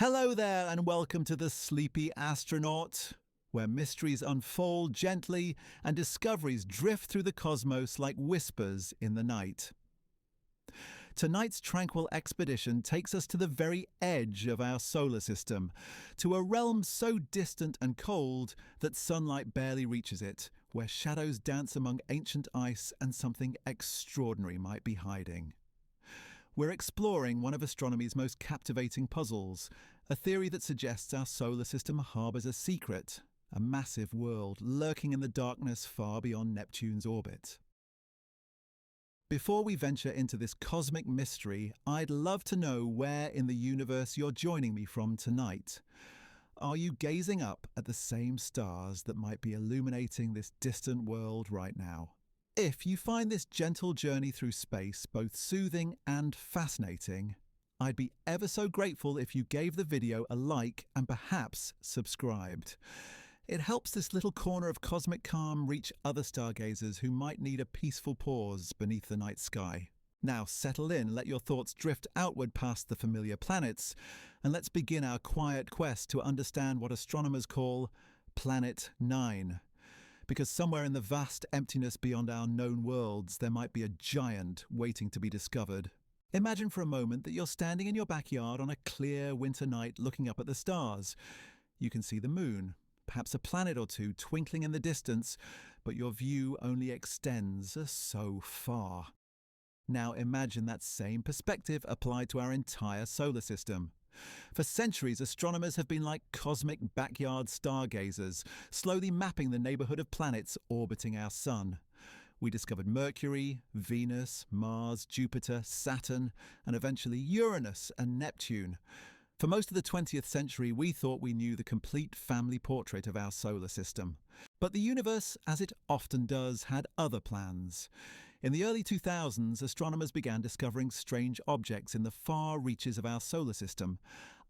Hello there, and welcome to The Sleepy Astronaut, where mysteries unfold gently and discoveries drift through the cosmos like whispers in the night. Tonight's tranquil expedition takes us to the very edge of our solar system, to a realm so distant and cold that sunlight barely reaches it, where shadows dance among ancient ice and something extraordinary might be hiding. We're exploring one of astronomy's most captivating puzzles, a theory that suggests our solar system harbours a secret, a massive world lurking in the darkness far beyond Neptune's orbit. Before we venture into this cosmic mystery, I'd love to know where in the universe you're joining me from tonight. Are you gazing up at the same stars that might be illuminating this distant world right now? If you find this gentle journey through space both soothing and fascinating, I'd be ever so grateful if you gave the video a like and perhaps subscribed. It helps this little corner of cosmic calm reach other stargazers who might need a peaceful pause beneath the night sky. Now settle in, let your thoughts drift outward past the familiar planets, and let's begin our quiet quest to understand what astronomers call Planet 9. Because somewhere in the vast emptiness beyond our known worlds, there might be a giant waiting to be discovered. Imagine for a moment that you're standing in your backyard on a clear winter night looking up at the stars. You can see the moon, perhaps a planet or two twinkling in the distance, but your view only extends so far. Now imagine that same perspective applied to our entire solar system. For centuries, astronomers have been like cosmic backyard stargazers, slowly mapping the neighborhood of planets orbiting our sun. We discovered Mercury, Venus, Mars, Jupiter, Saturn, and eventually Uranus and Neptune. For most of the 20th century, we thought we knew the complete family portrait of our solar system. But the universe, as it often does, had other plans. In the early 2000s, astronomers began discovering strange objects in the far reaches of our solar system,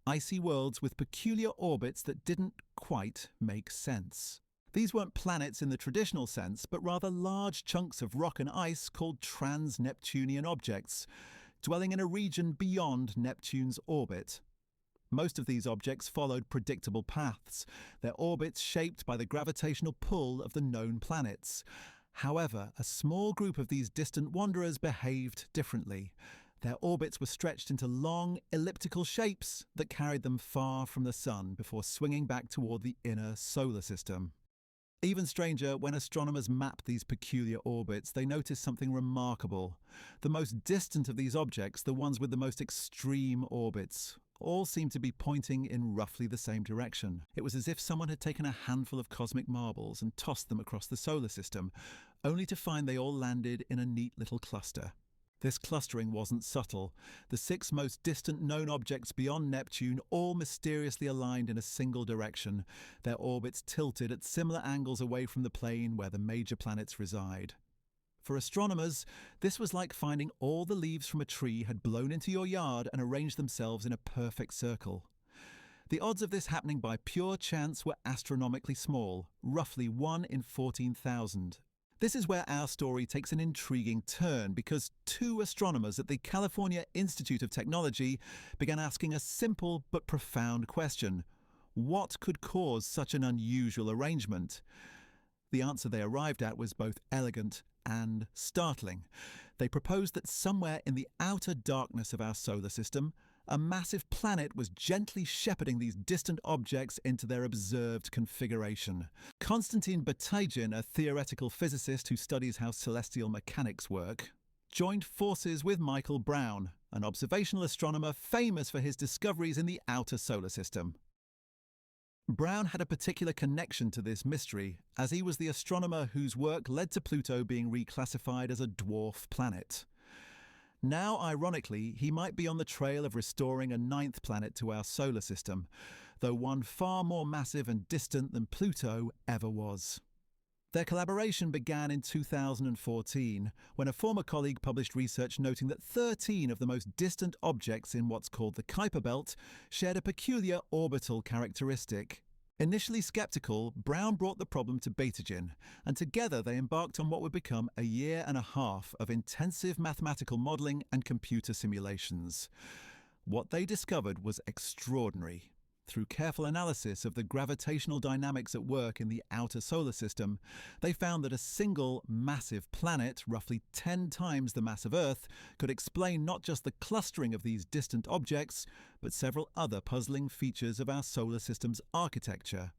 icy worlds with peculiar orbits that didn't quite make sense. These weren't planets in the traditional sense, but rather large chunks of rock and ice called trans-Neptunian objects, dwelling in a region beyond Neptune's orbit. Most of these objects followed predictable paths, their orbits shaped by the gravitational pull of the known planets. However, a small group of these distant wanderers behaved differently. Their orbits were stretched into long, elliptical shapes that carried them far from the sun before swinging back toward the inner solar system. Even stranger, when astronomers mapped these peculiar orbits, they noticed something remarkable. The most distant of these objects, the ones with the most extreme orbits, all seemed to be pointing in roughly the same direction. It was as if someone had taken a handful of cosmic marbles and tossed them across the solar system, only to find they all landed in a neat little cluster. This clustering wasn't subtle. The 6 most distant known objects beyond Neptune all mysteriously aligned in a single direction, their orbits tilted at similar angles away from the plane where the major planets reside. For astronomers, this was like finding all the leaves from a tree had blown into your yard and arranged themselves in a perfect circle. The odds of this happening by pure chance were astronomically small, roughly 1 in 14,000. This is where our story takes an intriguing turn, because 2 astronomers at the California Institute of Technology began asking a simple but profound question: what could cause such an unusual arrangement? The answer they arrived at was both elegant and startling. They proposed that somewhere in the outer darkness of our solar system, a massive planet was gently shepherding these distant objects into their observed configuration. Konstantin Batygin, a theoretical physicist who studies how celestial mechanics work, joined forces with Michael Brown, an observational astronomer famous for his discoveries in the outer solar system. Brown had a particular connection to this mystery, as he was the astronomer whose work led to Pluto being reclassified as a dwarf planet. Now, ironically, he might be on the trail of restoring a 9th planet to our solar system, though one far more massive and distant than Pluto ever was. Their collaboration began in 2014, when a former colleague published research noting that 13 of the most distant objects in what's called the Kuiper Belt shared a peculiar orbital characteristic. Initially skeptical, Brown brought the problem to Batygin, and together they embarked on what would become a year and a half of intensive mathematical modelling and computer simulations. What they discovered was extraordinary. Through careful analysis of the gravitational dynamics at work in the outer solar system, they found that a single massive planet, roughly 10 times the mass of Earth, could explain not just the clustering of these distant objects, but several other puzzling features of our solar system's architecture.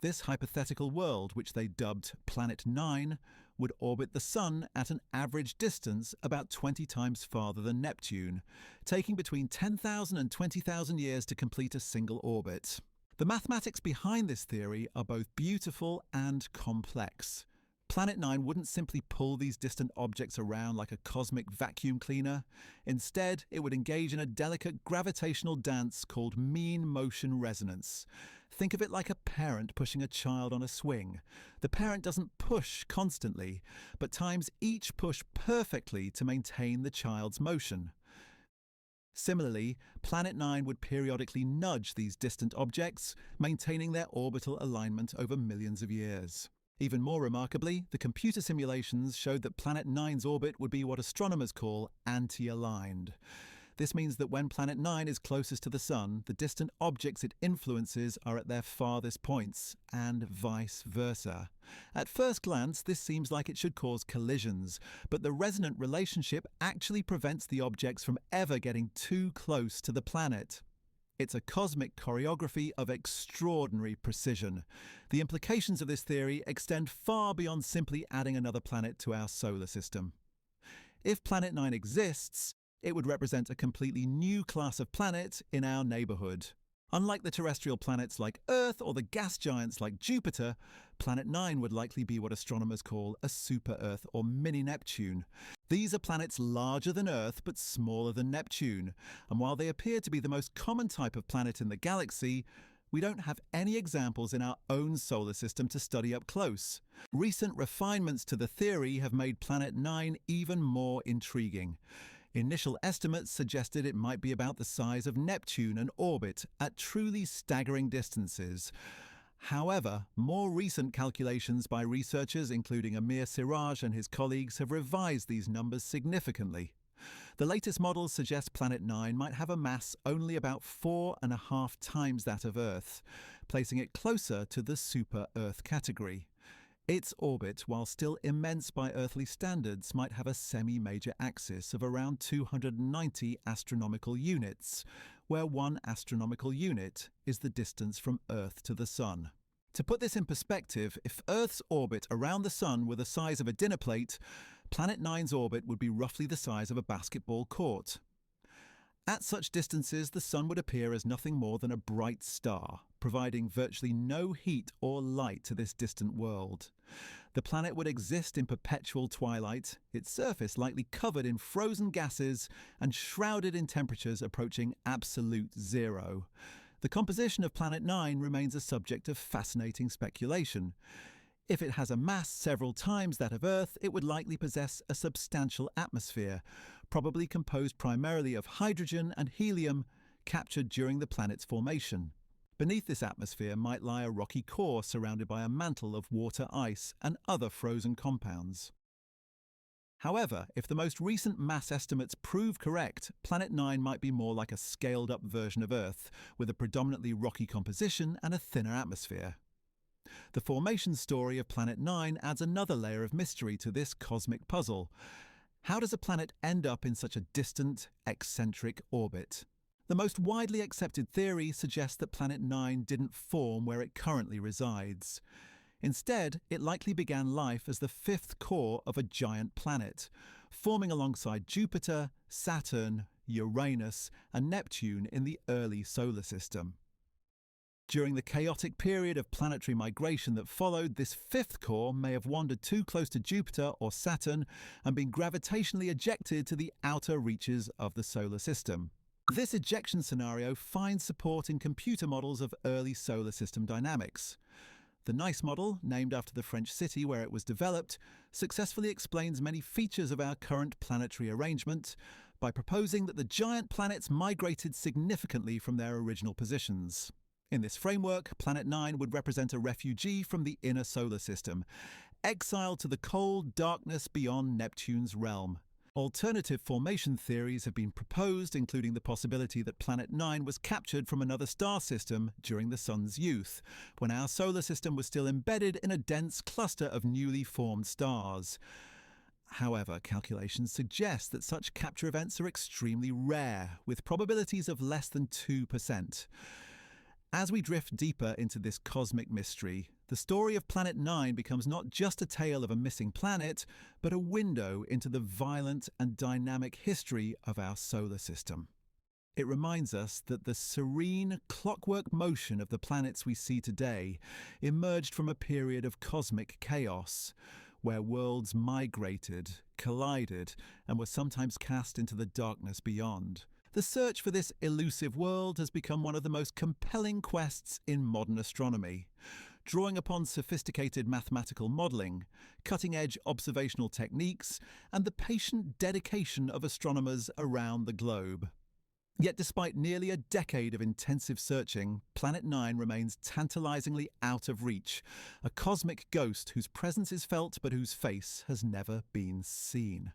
This hypothetical world, which they dubbed Planet 9, would orbit the Sun at an average distance about 20 times farther than Neptune, taking between 10,000 and 20,000 years to complete a single orbit. The mathematics behind this theory are both beautiful and complex. Planet 9 wouldn't simply pull these distant objects around like a cosmic vacuum cleaner. Instead, it would engage in a delicate gravitational dance called mean motion resonance. Think of it like a parent pushing a child on a swing. The parent doesn't push constantly, but times each push perfectly to maintain the child's motion. Similarly, Planet 9 would periodically nudge these distant objects, maintaining their orbital alignment over millions of years. Even more remarkably, the computer simulations showed that Planet 9's orbit would be what astronomers call anti-aligned. This means that when Planet 9 is closest to the Sun, the distant objects it influences are at their farthest points, and vice versa. At first glance, this seems like it should cause collisions, but the resonant relationship actually prevents the objects from ever getting too close to the planet. It's a cosmic choreography of extraordinary precision. The implications of this theory extend far beyond simply adding another planet to our solar system. If Planet 9 exists, it would represent a completely new class of planet in our neighborhood. Unlike the terrestrial planets like Earth or the gas giants like Jupiter, Planet 9 would likely be what astronomers call a super-Earth or mini-Neptune. These are planets larger than Earth but smaller than Neptune, and while they appear to be the most common type of planet in the galaxy, we don't have any examples in our own solar system to study up close. Recent refinements to the theory have made Planet 9 even more intriguing. Initial estimates suggested it might be about the size of Neptune and orbit at truly staggering distances. However, more recent calculations by researchers, including Amir Siraj and his colleagues, have revised these numbers significantly. The latest models suggest Planet 9 might have a mass only about 4.5 times that of Earth, placing it closer to the super-Earth category. Its orbit, while still immense by earthly standards, might have a semi-major axis of around 290 astronomical units, where 1 astronomical unit is the distance from Earth to the Sun. To put this in perspective, if Earth's orbit around the Sun were the size of a dinner plate, Planet 9's orbit would be roughly the size of a basketball court. At such distances, the Sun would appear as nothing more than a bright star, providing virtually no heat or light to this distant world. The planet would exist in perpetual twilight, its surface likely covered in frozen gases and shrouded in temperatures approaching absolute zero. The composition of Planet 9 remains a subject of fascinating speculation. If it has a mass several times that of Earth, it would likely possess a substantial atmosphere, probably composed primarily of hydrogen and helium captured during the planet's formation. Beneath this atmosphere might lie a rocky core surrounded by a mantle of water ice and other frozen compounds. However, if the most recent mass estimates prove correct, Planet 9 might be more like a scaled-up version of Earth, with a predominantly rocky composition and a thinner atmosphere. The formation story of Planet 9 adds another layer of mystery to this cosmic puzzle. How does a planet end up in such a distant, eccentric orbit? The most widely accepted theory suggests that Planet 9 didn't form where it currently resides. Instead, it likely began life as the fifth core of a giant planet, forming alongside Jupiter, Saturn, Uranus, and Neptune in the early solar system. During the chaotic period of planetary migration that followed, this fifth core may have wandered too close to Jupiter or Saturn and been gravitationally ejected to the outer reaches of the solar system. This ejection scenario finds support in computer models of early solar system dynamics. The NICE model, named after the French city where it was developed, successfully explains many features of our current planetary arrangement by proposing that the giant planets migrated significantly from their original positions. In this framework, Planet 9 would represent a refugee from the inner solar system, exiled to the cold darkness beyond Neptune's realm. Alternative formation theories have been proposed, including the possibility that Planet 9 was captured from another star system during the Sun's youth, when our solar system was still embedded in a dense cluster of newly formed stars. However, calculations suggest that such capture events are extremely rare, with probabilities of less than 2%. As we drift deeper into this cosmic mystery, the story of Planet 9 becomes not just a tale of a missing planet, but a window into the violent and dynamic history of our solar system. It reminds us that the serene, clockwork motion of the planets we see today emerged from a period of cosmic chaos, where worlds migrated, collided, and were sometimes cast into the darkness beyond. The search for this elusive world has become one of the most compelling quests in modern astronomy. Drawing upon sophisticated mathematical modelling, cutting-edge observational techniques, and the patient dedication of astronomers around the globe. Yet despite nearly a decade of intensive searching, Planet 9 remains tantalizingly out of reach, a cosmic ghost whose presence is felt but whose face has never been seen.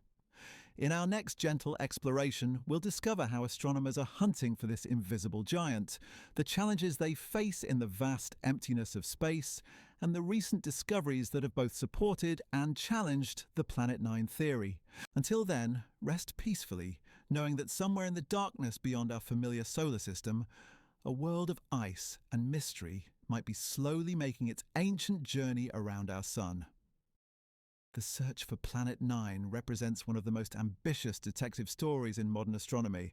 In our next gentle exploration, we'll discover how astronomers are hunting for this invisible giant, the challenges they face in the vast emptiness of space, and the recent discoveries that have both supported and challenged the Planet 9 theory. Until then, rest peacefully, knowing that somewhere in the darkness beyond our familiar solar system, a world of ice and mystery might be slowly making its ancient journey around our sun. The search for Planet 9 represents one of the most ambitious detective stories in modern astronomy,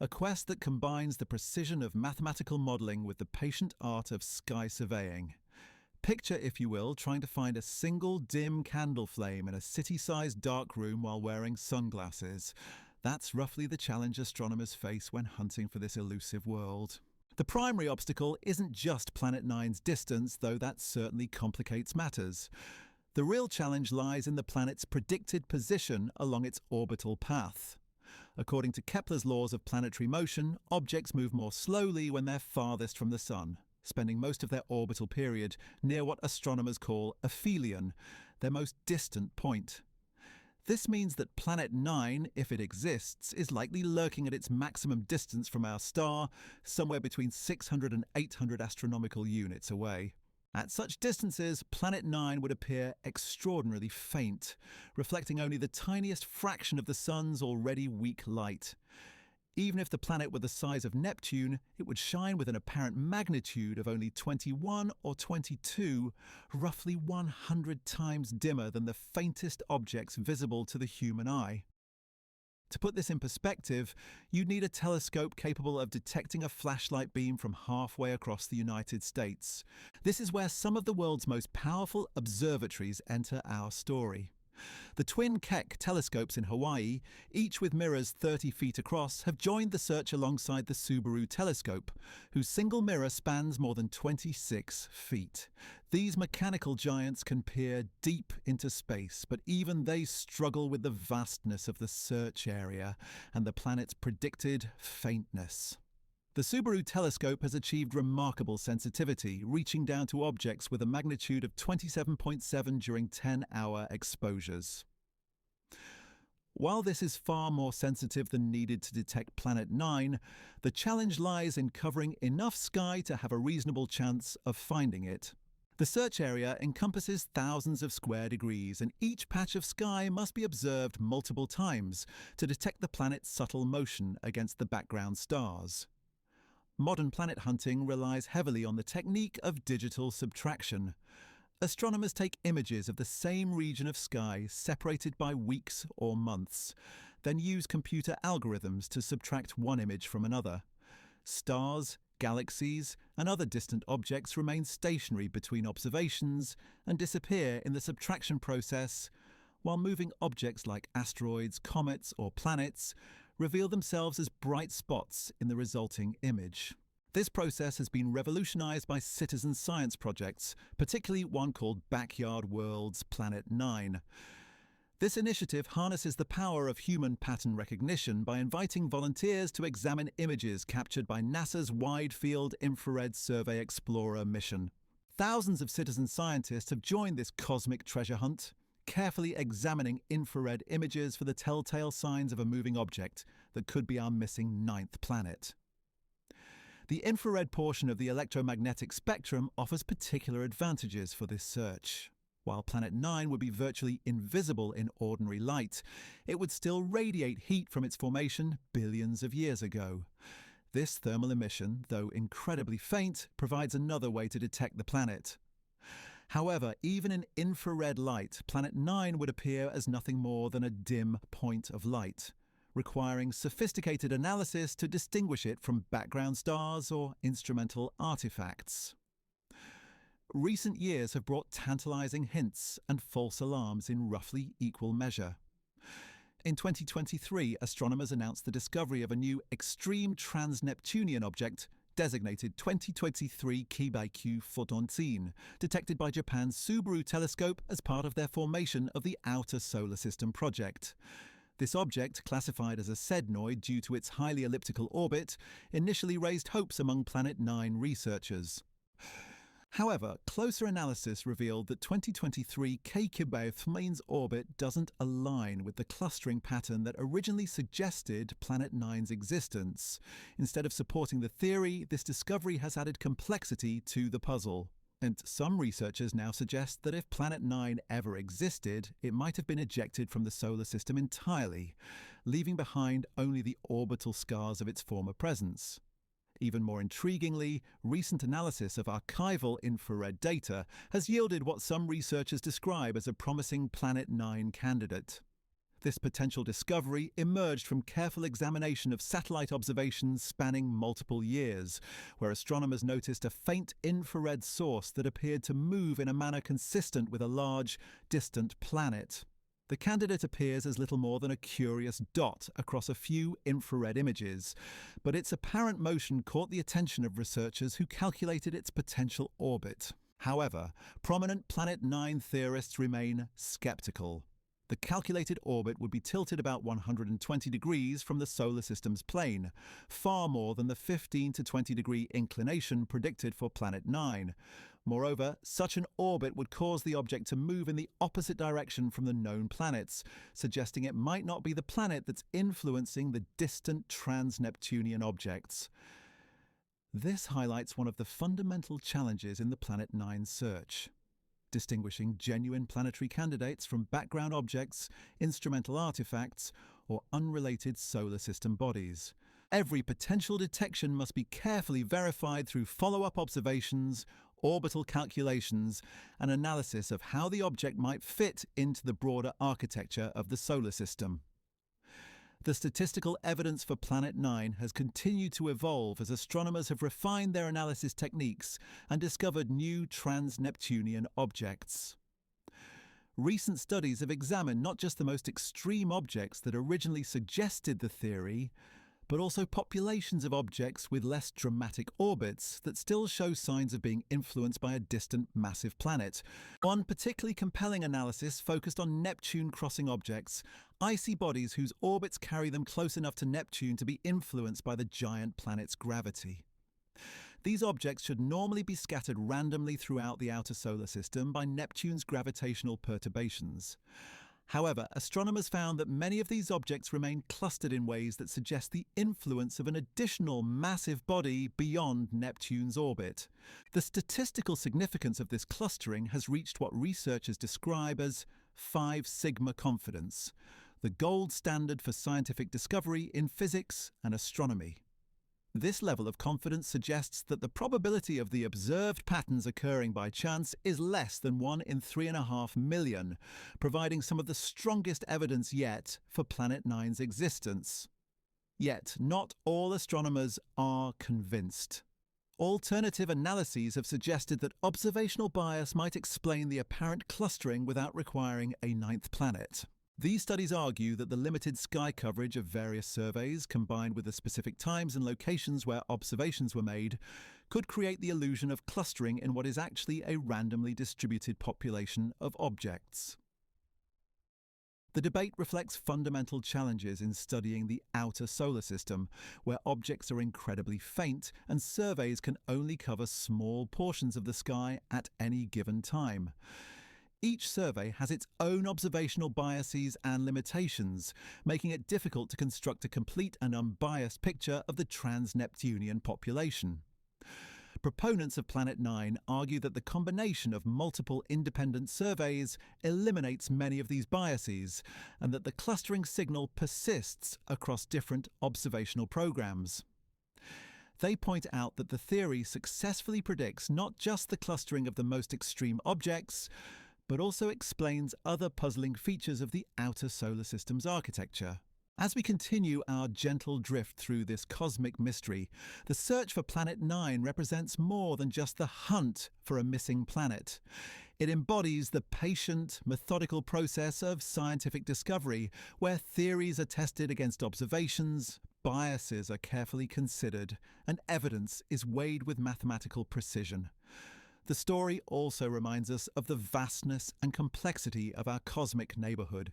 a quest that combines the precision of mathematical modelling with the patient art of sky surveying. Picture, if you will, trying to find a single dim candle flame in a city-sized dark room while wearing sunglasses. That's roughly the challenge astronomers face when hunting for this elusive world. The primary obstacle isn't just Planet 9's distance, though that certainly complicates matters. The real challenge lies in the planet's predicted position along its orbital path. According to Kepler's laws of planetary motion, objects move more slowly when they're farthest from the Sun, spending most of their orbital period near what astronomers call aphelion, their most distant point. This means that Planet 9, if it exists, is likely lurking at its maximum distance from our star, somewhere between 600 and 800 astronomical units away. At such distances, Planet 9 would appear extraordinarily faint, reflecting only the tiniest fraction of the Sun's already weak light. Even if the planet were the size of Neptune, it would shine with an apparent magnitude of only 21 or 22, roughly 100 times dimmer than the faintest objects visible to the human eye. To put this in perspective, you'd need a telescope capable of detecting a flashlight beam from halfway across the United States. This is where some of the world's most powerful observatories enter our story. The twin Keck telescopes in Hawaii, each with mirrors 30 feet across, have joined the search alongside the Subaru telescope, whose single mirror spans more than 26 feet. These mechanical giants can peer deep into space, but even they struggle with the vastness of the search area and the planet's predicted faintness. The Subaru telescope has achieved remarkable sensitivity, reaching down to objects with a magnitude of 27.7 during 10-hour exposures. While this is far more sensitive than needed to detect Planet 9, the challenge lies in covering enough sky to have a reasonable chance of finding it. The search area encompasses thousands of square degrees, and each patch of sky must be observed multiple times to detect the planet's subtle motion against the background stars. Modern planet hunting relies heavily on the technique of digital subtraction. Astronomers take images of the same region of sky separated by weeks or months, then use computer algorithms to subtract one image from another. Stars, galaxies, and other distant objects remain stationary between observations and disappear in the subtraction process, while moving objects like asteroids, comets, or planets reveal themselves as bright spots in the resulting image. This process has been revolutionized by citizen science projects, particularly one called Backyard World's Planet 9. This initiative harnesses the power of human pattern recognition by inviting volunteers to examine images captured by NASA's Wide Field Infrared Survey Explorer mission. Thousands of citizen scientists have joined this cosmic treasure hunt, carefully examining infrared images for the telltale signs of a moving object that could be our missing ninth planet. The infrared portion of the electromagnetic spectrum offers particular advantages for this search. While Planet 9 would be virtually invisible in ordinary light, it would still radiate heat from its formation billions of years ago. This thermal emission, though incredibly faint, provides another way to detect the planet. However, even in infrared light, Planet 9 would appear as nothing more than a dim point of light, requiring sophisticated analysis to distinguish it from background stars or instrumental artifacts. Recent years have brought tantalizing hints and false alarms in roughly equal measure. In 2023, astronomers announced the discovery of a new extreme trans-Neptunian object designated 2023 Kibaiku Photon, detected by Japan's Subaru telescope as part of their formation of the Outer Solar System project. This object, classified as a sednoid due to its highly elliptical orbit, initially raised hopes among Planet 9 researchers. However, closer analysis revealed that 2023 Kibaiku orbit doesn't align with the clustering pattern that originally suggested Planet 9's existence. Instead of supporting the theory, this discovery has added complexity to the puzzle. And some researchers now suggest that if Planet 9 ever existed, it might have been ejected from the solar system entirely, leaving behind only the orbital scars of its former presence. Even more intriguingly, recent analysis of archival infrared data has yielded what some researchers describe as a promising Planet 9 candidate. This potential discovery emerged from careful examination of satellite observations spanning multiple years, where astronomers noticed a faint infrared source that appeared to move in a manner consistent with a large, distant planet. The candidate appears as little more than a curious dot across a few infrared images, but its apparent motion caught the attention of researchers who calculated its potential orbit. However, prominent Planet 9 theorists remain skeptical. The calculated orbit would be tilted about 120 degrees from the solar system's plane, far more than the 15 to 20 degree inclination predicted for Planet 9. Moreover, such an orbit would cause the object to move in the opposite direction from the known planets, suggesting it might not be the planet that's influencing the distant trans-Neptunian objects. This highlights one of the fundamental challenges in the Planet 9 search: distinguishing genuine planetary candidates from background objects, instrumental artifacts, or unrelated solar system bodies. Every potential detection must be carefully verified through follow-up observations, orbital calculations, and analysis of how the object might fit into the broader architecture of the solar system. The statistical evidence for Planet 9 has continued to evolve as astronomers have refined their analysis techniques and discovered new trans-Neptunian objects. Recent studies have examined not just the most extreme objects that originally suggested the theory, but also populations of objects with less dramatic orbits that still show signs of being influenced by a distant massive planet. One particularly compelling analysis focused on Neptune-crossing objects, icy bodies whose orbits carry them close enough to Neptune to be influenced by the giant planet's gravity. These objects should normally be scattered randomly throughout the outer solar system by Neptune's gravitational perturbations. However, astronomers found that many of these objects remain clustered in ways that suggest the influence of an additional massive body beyond Neptune's orbit. The statistical significance of this clustering has reached what researchers describe as 5 sigma confidence, the gold standard for scientific discovery in physics and astronomy. This level of confidence suggests that the probability of the observed patterns occurring by chance is less than 1 in 3.5 million, providing some of the strongest evidence yet for Planet 9's existence. Yet, not all astronomers are convinced. Alternative analyses have suggested that observational bias might explain the apparent clustering without requiring a ninth planet. These studies argue that the limited sky coverage of various surveys, combined with the specific times and locations where observations were made, could create the illusion of clustering in what is actually a randomly distributed population of objects. The debate reflects fundamental challenges in studying the outer solar system, where objects are incredibly faint and surveys can only cover small portions of the sky at any given time. Each survey has its own observational biases and limitations, making it difficult to construct a complete and unbiased picture of the trans-Neptunian population. Proponents of Planet 9 argue that the combination of multiple independent surveys eliminates many of these biases, and that the clustering signal persists across different observational programs. They point out that the theory successfully predicts not just the clustering of the most extreme objects, but also explains other puzzling features of the outer solar system's architecture. As we continue our gentle drift through this cosmic mystery, the search for Planet 9 represents more than just the hunt for a missing planet. It embodies the patient, methodical process of scientific discovery, where theories are tested against observations, biases are carefully considered, and evidence is weighed with mathematical precision. The story also reminds us of the vastness and complexity of our cosmic neighborhood.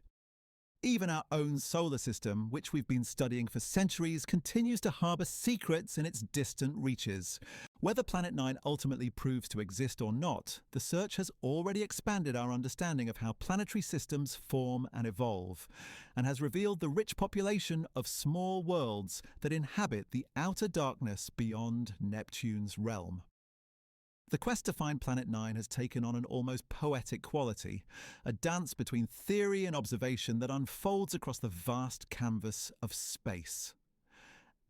Even our own solar system, which we've been studying for centuries, continues to harbor secrets in its distant reaches. Whether Planet 9 ultimately proves to exist or not, the search has already expanded our understanding of how planetary systems form and evolve, and has revealed the rich population of small worlds that inhabit the outer darkness beyond Neptune's realm. The quest to find Planet 9 has taken on an almost poetic quality, a dance between theory and observation that unfolds across the vast canvas of space.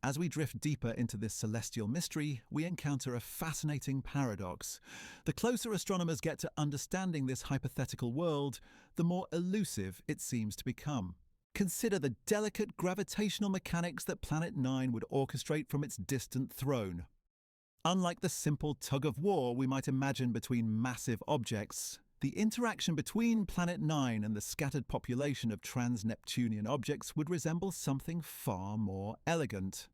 As we drift deeper into this celestial mystery, we encounter a fascinating paradox. The closer astronomers get to understanding this hypothetical world, the more elusive it seems to become. Consider the delicate gravitational mechanics that Planet 9 would orchestrate from its distant throne. Unlike the simple tug-of-war we might imagine between massive objects, the interaction between Planet 9 and the scattered population of trans-Neptunian objects would resemble something far more elegant.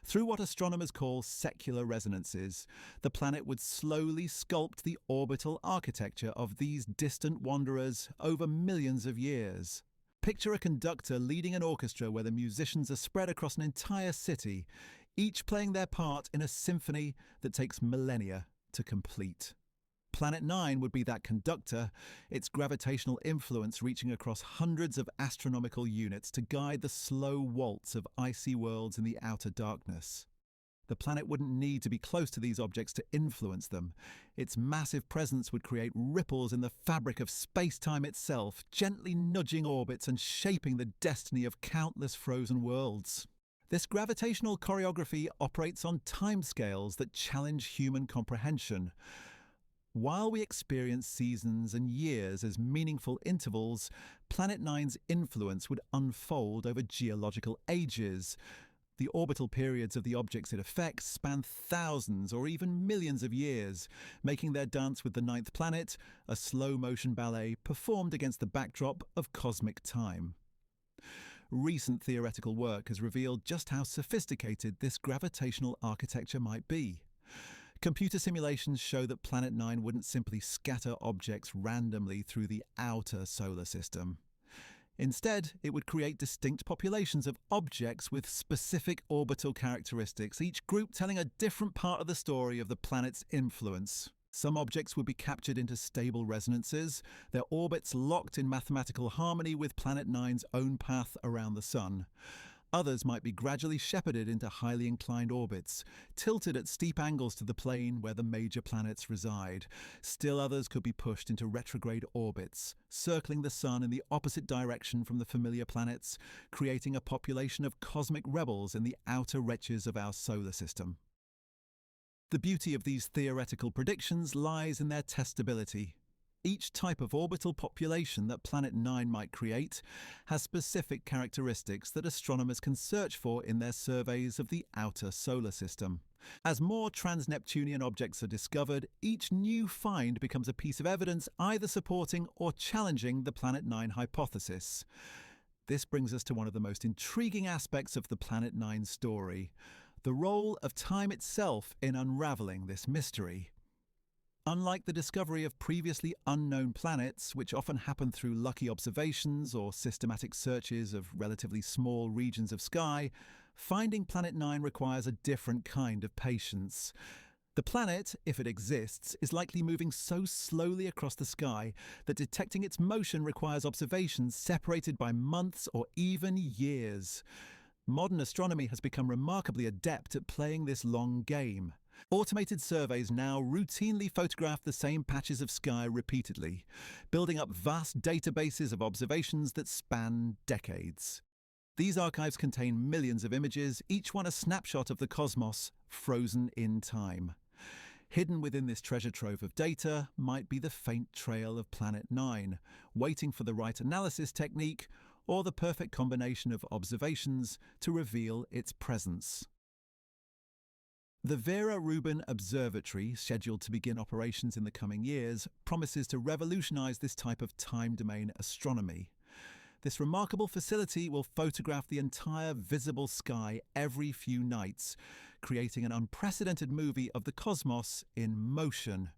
Through what astronomers call secular resonances, the planet would slowly sculpt the orbital architecture of these distant wanderers over millions of years. Picture a conductor leading an orchestra where the musicians are spread across an entire city, each playing their part in a symphony that takes millennia to complete. Planet 9 would be that conductor, its gravitational influence reaching across hundreds of astronomical units to guide the slow waltz of icy worlds in the outer darkness. The planet wouldn't need to be close to these objects to influence them. Its massive presence would create ripples in the fabric of space-time itself, gently nudging orbits and shaping the destiny of countless frozen worlds. This gravitational choreography operates on timescales that challenge human comprehension. While we experience seasons and years as meaningful intervals, Planet 9's influence would unfold over geological ages. The orbital periods of the objects it affects span thousands or even millions of years, making their dance with the ninth planet a slow-motion ballet performed against the backdrop of cosmic time. Recent theoretical work has revealed just how sophisticated this gravitational architecture might be. Computer simulations show that Planet 9 wouldn't simply scatter objects randomly through the outer solar system. Instead, it would create distinct populations of objects with specific orbital characteristics, each group telling a different part of the story of the planet's influence. Some objects would be captured into stable resonances, their orbits locked in mathematical harmony with Planet 9's own path around the Sun. Others might be gradually shepherded into highly inclined orbits, tilted at steep angles to the plane where the major planets reside. Still others could be pushed into retrograde orbits, circling the Sun in the opposite direction from the familiar planets, creating a population of cosmic rebels in the outer reaches of our solar system. The beauty of these theoretical predictions lies in their testability. Each type of orbital population that Planet 9 might create has specific characteristics that astronomers can search for in their surveys of the outer solar system. As more trans-Neptunian objects are discovered, each new find becomes a piece of evidence either supporting or challenging the Planet 9 hypothesis. This brings us to one of the most intriguing aspects of the Planet 9 story: the role of time itself in unraveling this mystery. Unlike the discovery of previously unknown planets, which often happen through lucky observations or systematic searches of relatively small regions of sky, finding Planet 9 requires a different kind of patience. The planet, if it exists, is likely moving so slowly across the sky that detecting its motion requires observations separated by months or even years. Modern astronomy has become remarkably adept at playing this long game. Automated surveys now routinely photograph the same patches of sky repeatedly, building up vast databases of observations that span decades. These archives contain millions of images, each one a snapshot of the cosmos, frozen in time. Hidden within this treasure trove of data might be the faint trail of Planet 9, waiting for the right analysis technique or the perfect combination of observations to reveal its presence. The Vera Rubin Observatory, scheduled to begin operations in the coming years, promises to revolutionize this type of time-domain astronomy. This remarkable facility will photograph the entire visible sky every few nights, creating an unprecedented movie of the cosmos in motion.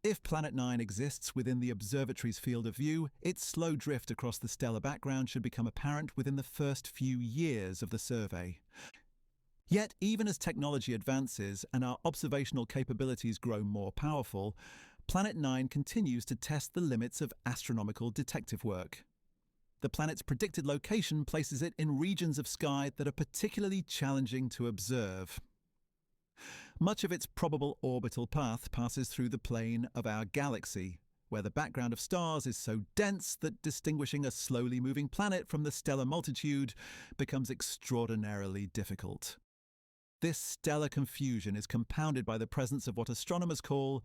If Planet 9 exists within the observatory's field of view, its slow drift across the stellar background should become apparent within the first few years of the survey. Yet, even as technology advances and our observational capabilities grow more powerful, Planet 9 continues to test the limits of astronomical detective work. The planet's predicted location places it in regions of sky that are particularly challenging to observe. Much of its probable orbital path passes through the plane of our galaxy, where the background of stars is so dense that distinguishing a slowly moving planet from the stellar multitude becomes extraordinarily difficult. This stellar confusion is compounded by the presence of what astronomers call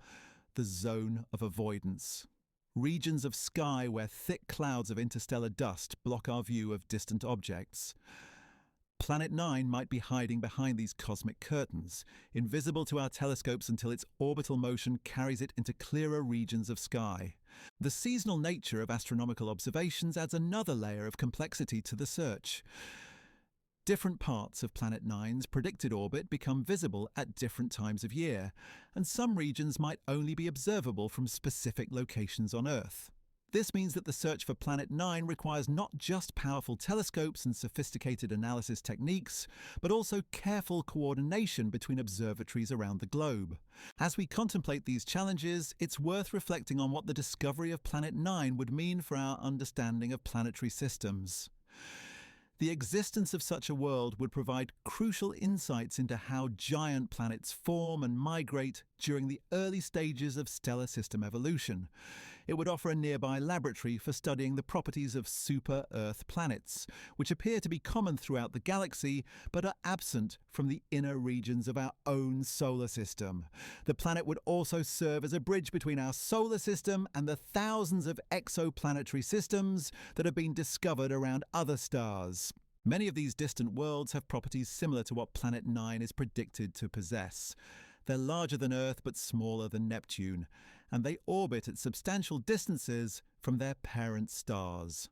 the zone of avoidance, regions of sky where thick clouds of interstellar dust block our view of distant objects. Planet 9 might be hiding behind these cosmic curtains, invisible to our telescopes until its orbital motion carries it into clearer regions of sky. The seasonal nature of astronomical observations adds another layer of complexity to the search. Different parts of Planet 9's predicted orbit become visible at different times of year, and some regions might only be observable from specific locations on Earth. This means that the search for Planet 9 requires not just powerful telescopes and sophisticated analysis techniques, but also careful coordination between observatories around the globe. As we contemplate these challenges, it's worth reflecting on what the discovery of Planet 9 would mean for our understanding of planetary systems. The existence of such a world would provide crucial insights into how giant planets form and migrate during the early stages of stellar system evolution. It would offer a nearby laboratory for studying the properties of super-Earth planets, which appear to be common throughout the galaxy but are absent from the inner regions of our own solar system. The planet would also serve as a bridge between our solar system and the thousands of exoplanetary systems that have been discovered around other stars. Many of these distant worlds have properties similar to what Planet 9 is predicted to possess. They're larger than Earth but smaller than Neptune, and they orbit at substantial distances from their parent stars.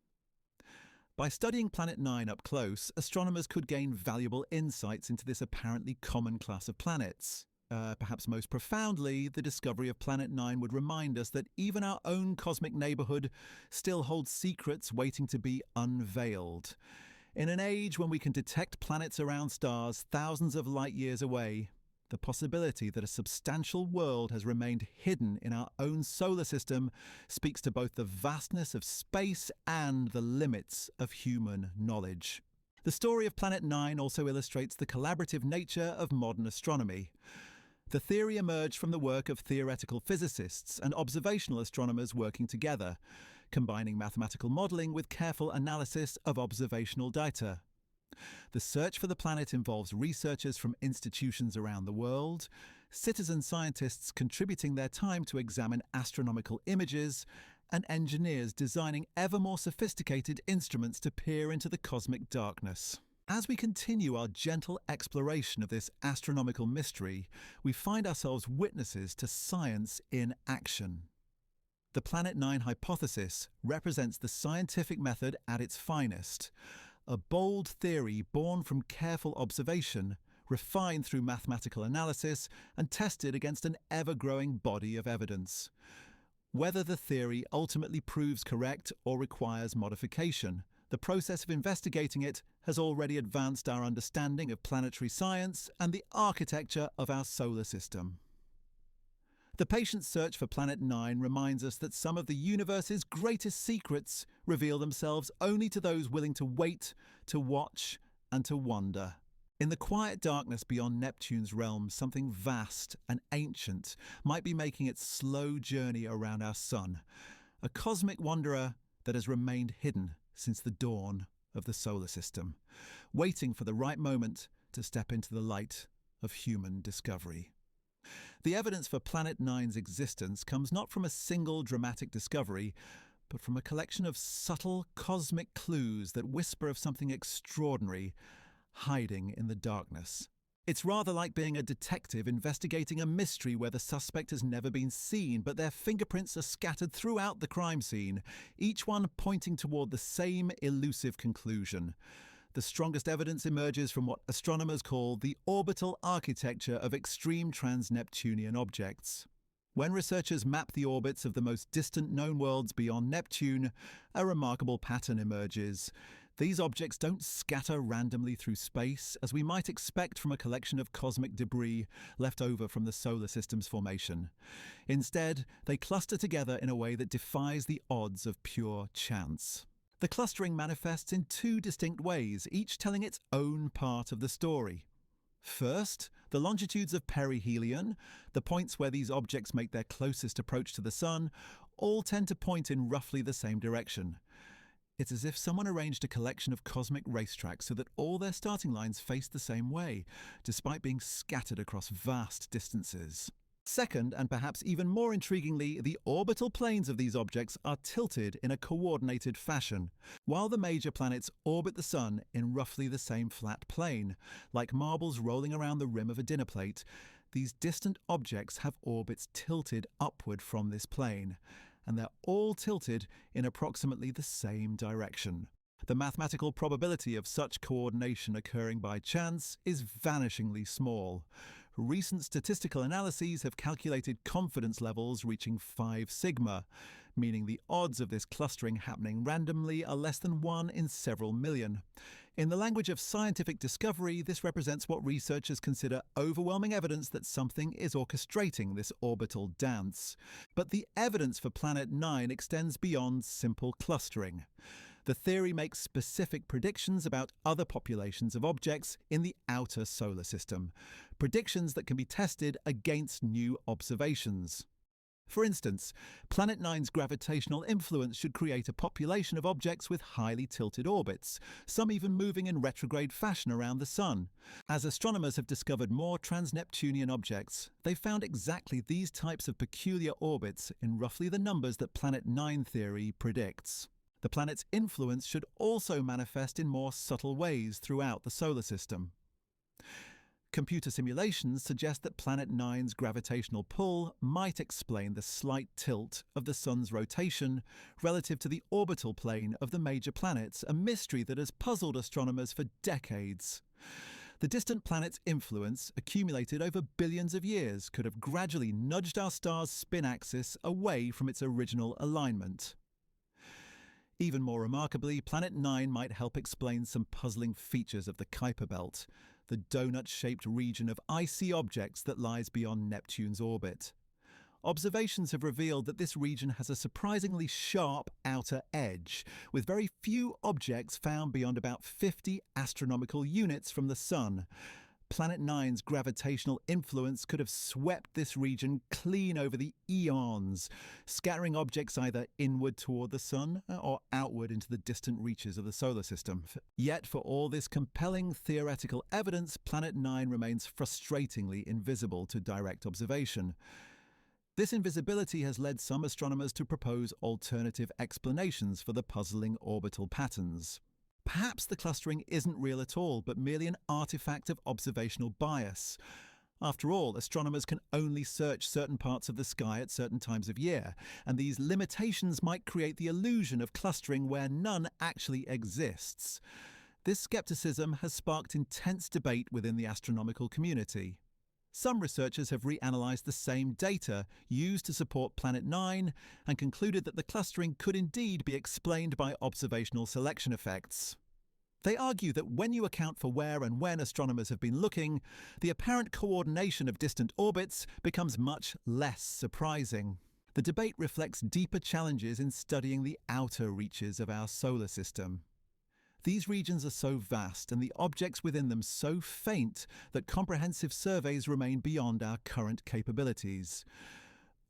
By studying Planet 9 up close, astronomers could gain valuable insights into this apparently common class of planets. Perhaps most profoundly, the discovery of Planet 9 would remind us that even our own cosmic neighborhood still holds secrets waiting to be unveiled. In an age when we can detect planets around stars thousands of light years away, the possibility that a substantial world has remained hidden in our own solar system speaks to both the vastness of space and the limits of human knowledge. The story of Planet 9 also illustrates the collaborative nature of modern astronomy. The theory emerged from the work of theoretical physicists and observational astronomers working together, combining mathematical modeling with careful analysis of observational data. The search for the planet involves researchers from institutions around the world, citizen scientists contributing their time to examine astronomical images, and engineers designing ever more sophisticated instruments to peer into the cosmic darkness. As we continue our gentle exploration of this astronomical mystery, we find ourselves witnesses to science in action. The Planet 9 hypothesis represents the scientific method at its finest. A bold theory born from careful observation, refined through mathematical analysis, and tested against an ever-growing body of evidence. Whether the theory ultimately proves correct or requires modification, The process of investigating it has already advanced our understanding of planetary science and the architecture of our solar system. The patient search for Planet 9 reminds us that some of the universe's greatest secrets reveal themselves only to those willing to wait, to watch, and to wonder. In the quiet darkness beyond Neptune's realm, something vast and ancient might be making its slow journey around our sun, a cosmic wanderer that has remained hidden since the dawn of the solar system, waiting for the right moment to step into the light of human discovery. The evidence for Planet 9's existence comes not from a single dramatic discovery, but from a collection of subtle cosmic clues that whisper of something extraordinary hiding in the darkness. It's rather like being a detective investigating a mystery where the suspect has never been seen, but their fingerprints are scattered throughout the crime scene, each one pointing toward the same elusive conclusion. The strongest evidence emerges from what astronomers call the orbital architecture of extreme trans-Neptunian objects. When researchers map the orbits of the most distant known worlds beyond Neptune, a remarkable pattern emerges. These objects don't scatter randomly through space, as we might expect from a collection of cosmic debris left over from the solar system's formation. Instead, they cluster together in a way that defies the odds of pure chance. The clustering manifests in two distinct ways, each telling its own part of the story. First, the longitudes of perihelion, the points where these objects make their closest approach to the Sun, all tend to point in roughly the same direction. It's as if someone arranged a collection of cosmic racetracks so that all their starting lines face the same way, despite being scattered across vast distances. Second, and perhaps even more intriguingly, the orbital planes of these objects are tilted in a coordinated fashion, while the major planets orbit the Sun in roughly the same flat plane. Like marbles rolling around the rim of a dinner plate, these distant objects have orbits tilted upward from this plane, and they're all tilted in approximately the same direction. The mathematical probability of such coordination occurring by chance is vanishingly small. Recent statistical analyses have calculated confidence levels reaching 5 sigma, meaning the odds of this clustering happening randomly are less than 1 in several million. In the language of scientific discovery, this represents what researchers consider overwhelming evidence that something is orchestrating this orbital dance. But the evidence for Planet 9 extends beyond simple clustering. The theory makes specific predictions about other populations of objects in the outer solar system, predictions that can be tested against new observations. For instance, Planet 9's gravitational influence should create a population of objects with highly tilted orbits, some even moving in retrograde fashion around the Sun. As astronomers have discovered more trans-Neptunian objects, they've found exactly these types of peculiar orbits in roughly the numbers that Planet 9 theory predicts. The planet's influence should also manifest in more subtle ways throughout the solar system. Computer simulations suggest that Planet 9's gravitational pull might explain the slight tilt of the Sun's rotation relative to the orbital plane of the major planets, a mystery that has puzzled astronomers for decades. The distant planet's influence, accumulated over billions of years, could have gradually nudged our star's spin axis away from its original alignment. Even more remarkably, Planet 9 might help explain some puzzling features of the Kuiper Belt, the donut-shaped region of icy objects that lies beyond Neptune's orbit. Observations have revealed that this region has a surprisingly sharp outer edge, with very few objects found beyond about 50 astronomical units from the Sun. Planet 9's gravitational influence could have swept this region clean over the eons, scattering objects either inward toward the Sun or outward into the distant reaches of the solar system. Yet, for all this compelling theoretical evidence, Planet 9 remains frustratingly invisible to direct observation. This invisibility has led some astronomers to propose alternative explanations for the puzzling orbital patterns. Perhaps the clustering isn't real at all, but merely an artifact of observational bias. After all, astronomers can only search certain parts of the sky at certain times of year, and these limitations might create the illusion of clustering where none actually exists. This skepticism has sparked intense debate within the astronomical community. Some researchers have reanalyzed the same data used to support Planet 9 and concluded that the clustering could indeed be explained by observational selection effects. They argue that when you account for where and when astronomers have been looking, the apparent coordination of distant orbits becomes much less surprising. The debate reflects deeper challenges in studying the outer reaches of our solar system. These regions are so vast and the objects within them so faint that comprehensive surveys remain beyond our current capabilities.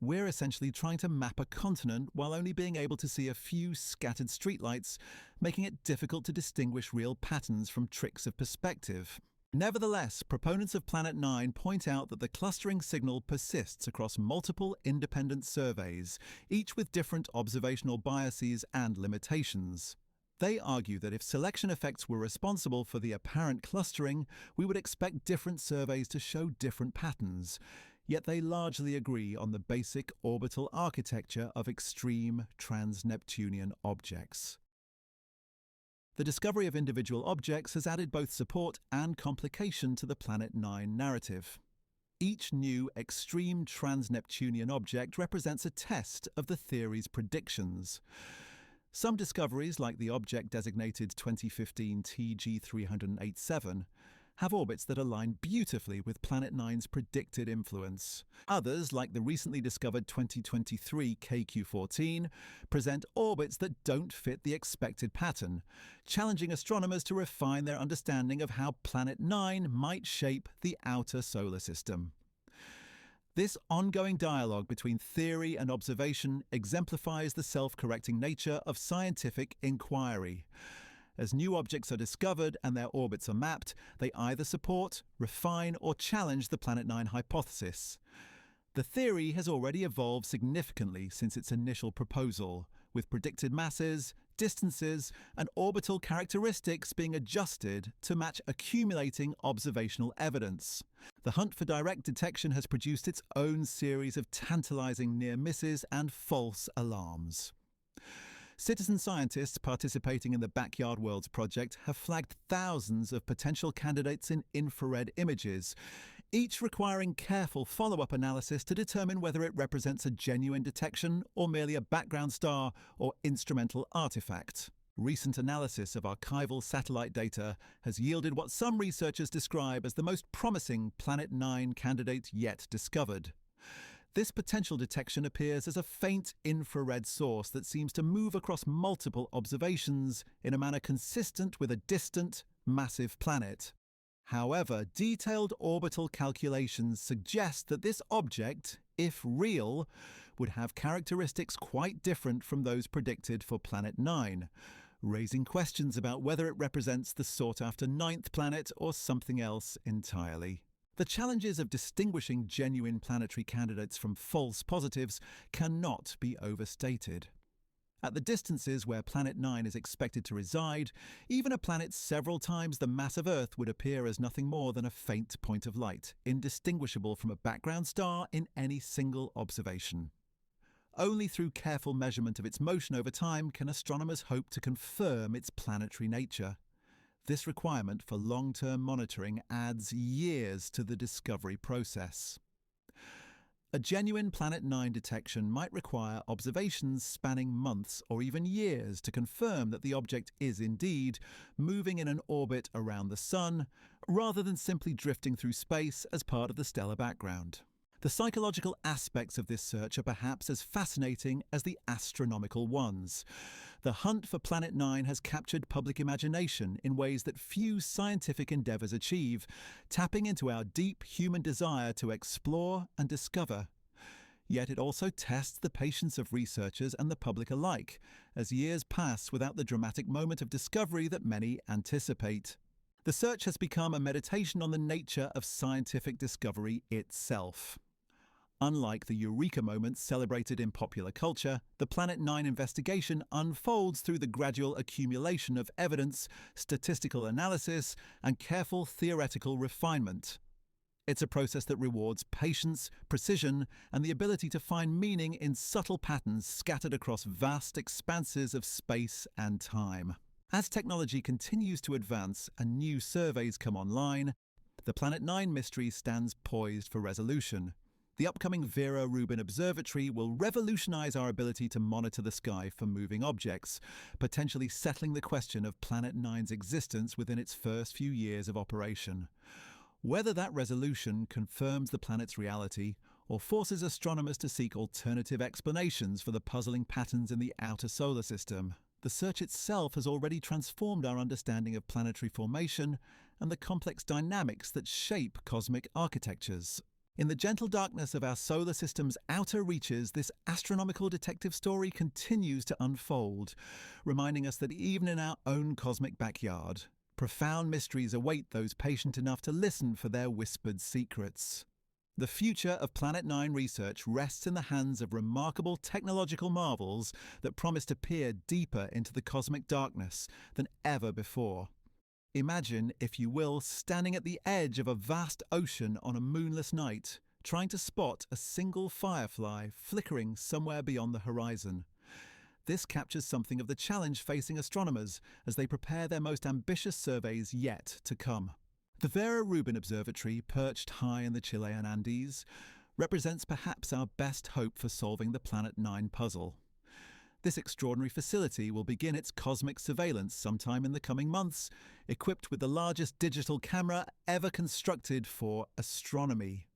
We're essentially trying to map a continent while only being able to see a few scattered streetlights, making it difficult to distinguish real patterns from tricks of perspective. Nevertheless, proponents of Planet 9 point out that the clustering signal persists across multiple independent surveys, each with different observational biases and limitations. They argue that if selection effects were responsible for the apparent clustering, we would expect different surveys to show different patterns, yet they largely agree on the basic orbital architecture of extreme trans-Neptunian objects. The discovery of individual objects has added both support and complication to the Planet 9 narrative. Each new extreme trans-Neptunian object represents a test of the theory's predictions. Some discoveries, like the object designated 2015 TG387, have orbits that align beautifully with Planet 9's predicted influence. Others, like the recently discovered 2023 KQ14, present orbits that don't fit the expected pattern, challenging astronomers to refine their understanding of how Planet 9 might shape the outer solar system. This ongoing dialogue between theory and observation exemplifies the self-correcting nature of scientific inquiry. As new objects are discovered and their orbits are mapped, they either support, refine, or challenge the Planet 9 hypothesis. The theory has already evolved significantly since its initial proposal, with predicted masses, distances, and orbital characteristics being adjusted to match accumulating observational evidence. The hunt for direct detection has produced its own series of tantalizing near misses and false alarms. Citizen scientists participating in the Backyard Worlds project have flagged thousands of potential candidates in infrared images, each requiring careful follow-up analysis to determine whether it represents a genuine detection or merely a background star or instrumental artifact. Recent analysis of archival satellite data has yielded what some researchers describe as the most promising Planet 9 candidate yet discovered. This potential detection appears as a faint infrared source that seems to move across multiple observations in a manner consistent with a distant, massive planet. However, detailed orbital calculations suggest that this object, if real, would have characteristics quite different from those predicted for Planet 9, raising questions about whether it represents the sought-after ninth planet or something else entirely. The challenges of distinguishing genuine planetary candidates from false positives cannot be overstated. At the distances where Planet 9 is expected to reside, even a planet several times the mass of Earth would appear as nothing more than a faint point of light, indistinguishable from a background star in any single observation. Only through careful measurement of its motion over time can astronomers hope to confirm its planetary nature. This requirement for long-term monitoring adds years to the discovery process. A genuine Planet 9 detection might require observations spanning months or even years to confirm that the object is indeed moving in an orbit around the Sun, rather than simply drifting through space as part of the stellar background. The psychological aspects of this search are perhaps as fascinating as the astronomical ones. The hunt for Planet 9 has captured public imagination in ways that few scientific endeavours achieve, tapping into our deep human desire to explore and discover. Yet it also tests the patience of researchers and the public alike, as years pass without the dramatic moment of discovery that many anticipate. The search has become a meditation on the nature of scientific discovery itself. Unlike the eureka moments celebrated in popular culture, the Planet 9 investigation unfolds through the gradual accumulation of evidence, statistical analysis, and careful theoretical refinement. It's a process that rewards patience, precision, and the ability to find meaning in subtle patterns scattered across vast expanses of space and time. As technology continues to advance and new surveys come online, The Planet 9 mystery stands poised for resolution. The upcoming Vera Rubin Observatory will revolutionize our ability to monitor the sky for moving objects, potentially settling the question of Planet 9's existence within its first few years of operation. Whether that resolution confirms the planet's reality or forces astronomers to seek alternative explanations for the puzzling patterns in the outer solar system, the search itself has already transformed our understanding of planetary formation and the complex dynamics that shape cosmic architectures. In the gentle darkness of our solar system's outer reaches, this astronomical detective story continues to unfold, reminding us that even in our own cosmic backyard, profound mysteries await those patient enough to listen for their whispered secrets. The future of Planet 9 research rests in the hands of remarkable technological marvels that promise to peer deeper into the cosmic darkness than ever before. Imagine, if you will, standing at the edge of a vast ocean on a moonless night, trying to spot a single firefly flickering somewhere beyond the horizon. This captures something of the challenge facing astronomers as they prepare their most ambitious surveys yet to come. The Vera Rubin Observatory, perched high in the Chilean Andes, represents perhaps our best hope for solving the Planet 9 puzzle. This extraordinary facility will begin its cosmic surveillance sometime in the coming months, equipped with the largest digital camera ever constructed for astronomy.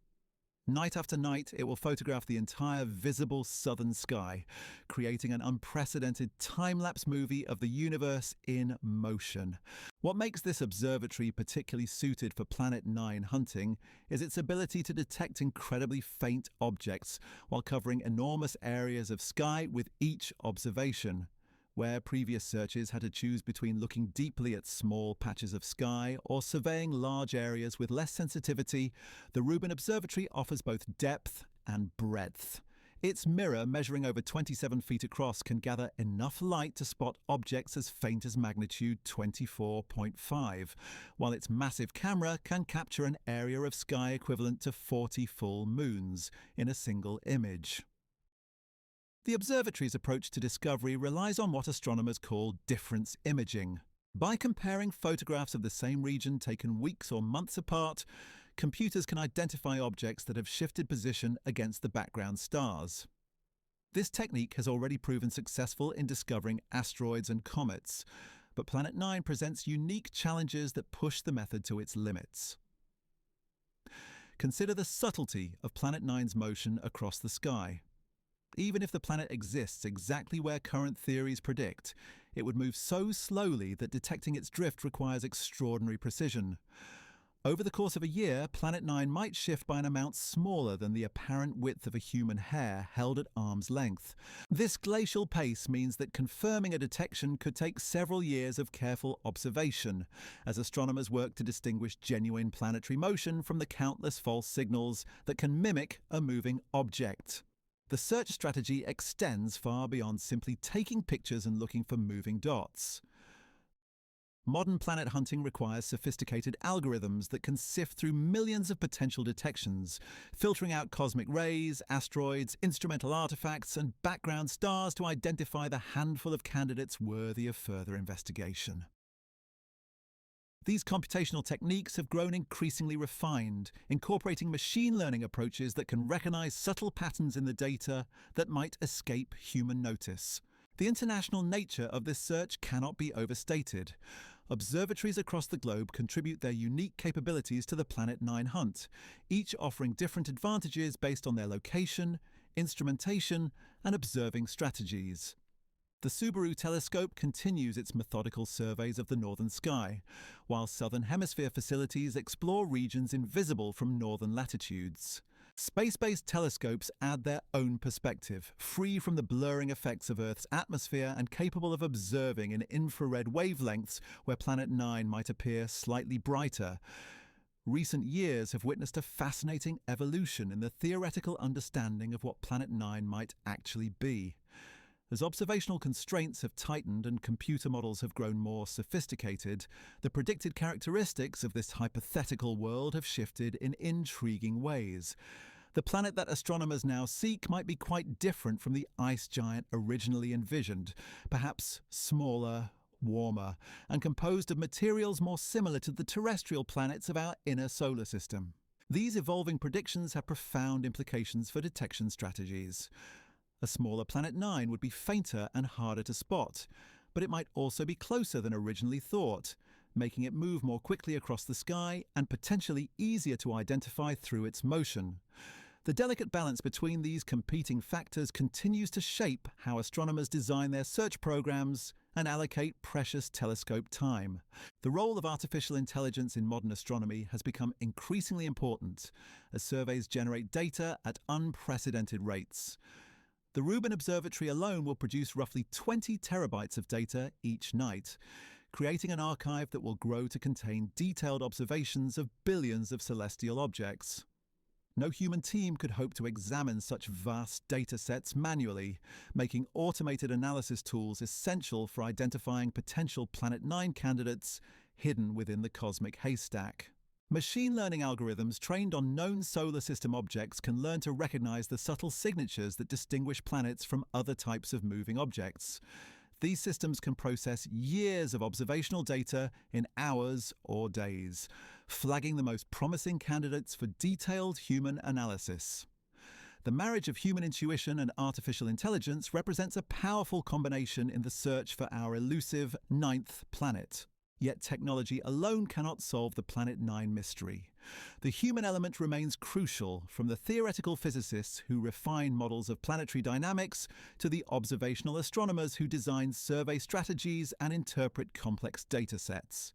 Night after night, it will photograph the entire visible southern sky, creating an unprecedented time-lapse movie of the universe in motion. What makes this observatory particularly suited for Planet 9 hunting is its ability to detect incredibly faint objects while covering enormous areas of sky with each observation. Where previous searches had to choose between looking deeply at small patches of sky or surveying large areas with less sensitivity, the Rubin Observatory offers both depth and breadth. Its mirror, measuring over 27 feet across, can gather enough light to spot objects as faint as magnitude 24.5, while its massive camera can capture an area of sky equivalent to 40 full moons in a single image. The observatory's approach to discovery relies on what astronomers call difference imaging. By comparing photographs of the same region taken weeks or months apart, computers can identify objects that have shifted position against the background stars. This technique has already proven successful in discovering asteroids and comets, but Planet 9 presents unique challenges that push the method to its limits. Consider the subtlety of Planet 9's motion across the sky. Even if the planet exists exactly where current theories predict, it would move so slowly that detecting its drift requires extraordinary precision. Over the course of a year, Planet 9 might shift by an amount smaller than the apparent width of a human hair held at arm's length. This glacial pace means that confirming a detection could take several years of careful observation, as astronomers work to distinguish genuine planetary motion from the countless false signals that can mimic a moving object. The search strategy extends far beyond simply taking pictures and looking for moving dots. Modern planet hunting requires sophisticated algorithms that can sift through millions of potential detections, filtering out cosmic rays, asteroids, instrumental artifacts, and background stars to identify the handful of candidates worthy of further investigation. These computational techniques have grown increasingly refined, incorporating machine learning approaches that can recognize subtle patterns in the data that might escape human notice. The international nature of this search cannot be overstated. Observatories across the globe contribute their unique capabilities to the Planet 9 hunt, each offering different advantages based on their location, instrumentation, and observing strategies. The Subaru telescope continues its methodical surveys of the northern sky, while southern hemisphere facilities explore regions invisible from northern latitudes. Space-based telescopes add their own perspective, free from the blurring effects of Earth's atmosphere and capable of observing in infrared wavelengths where Planet 9 might appear slightly brighter. Recent years have witnessed a fascinating evolution in the theoretical understanding of what Planet 9 might actually be. As observational constraints have tightened and computer models have grown more sophisticated, the predicted characteristics of this hypothetical world have shifted in intriguing ways. The planet that astronomers now seek might be quite different from the ice giant originally envisioned, perhaps smaller warmer, and composed of materials more similar to the terrestrial planets of our inner solar system. These evolving predictions have profound implications for detection strategies. A smaller Planet 9 would be fainter and harder to spot, but it might also be closer than originally thought, making it move more quickly across the sky and potentially easier to identify through its motion. The delicate balance between these competing factors continues to shape how astronomers design their search programs and allocate precious telescope time. The role of artificial intelligence in modern astronomy has become increasingly important as surveys generate data at unprecedented rates. The Rubin Observatory alone will produce roughly 20 terabytes of data each night, creating an archive that will grow to contain detailed observations of billions of celestial objects. No human team could hope to examine such vast data sets manually, making automated analysis tools essential for identifying potential Planet 9 candidates hidden within the cosmic haystack. Machine learning algorithms trained on known solar system objects can learn to recognize the subtle signatures that distinguish planets from other types of moving objects. These systems can process years of observational data in hours or days, flagging the most promising candidates for detailed human analysis. The marriage of human intuition and artificial intelligence represents a powerful combination in the search for our elusive ninth planet. Yet technology alone cannot solve the Planet 9 mystery. The human element remains crucial, from the theoretical physicists who refine models of planetary dynamics to the observational astronomers who design survey strategies and interpret complex data sets.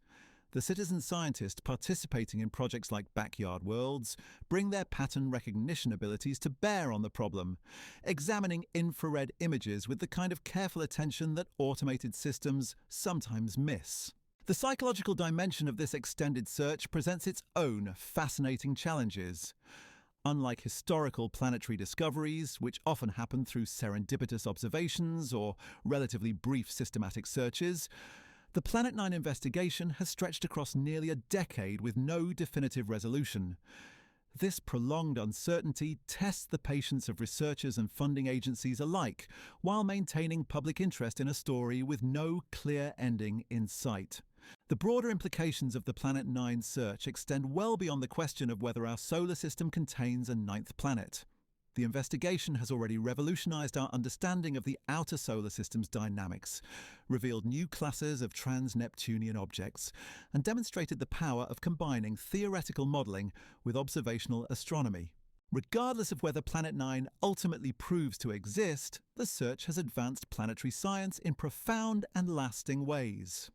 The citizen scientists participating in projects like Backyard Worlds bring their pattern recognition abilities to bear on the problem, examining infrared images with the kind of careful attention that automated systems sometimes miss. The psychological dimension of this extended search presents its own fascinating challenges. Unlike historical planetary discoveries, which often happen through serendipitous observations or relatively brief systematic searches, the Planet 9 investigation has stretched across nearly a decade with no definitive resolution. This prolonged uncertainty tests the patience of researchers and funding agencies alike, while maintaining public interest in a story with no clear ending in sight. The broader implications of the Planet 9 search extend well beyond the question of whether our solar system contains a ninth planet. The investigation has already revolutionized our understanding of the outer solar system's dynamics, revealed new classes of trans-Neptunian objects, and demonstrated the power of combining theoretical modeling with observational astronomy. Regardless of whether Planet 9 ultimately proves to exist, the search has advanced planetary science in profound and lasting ways.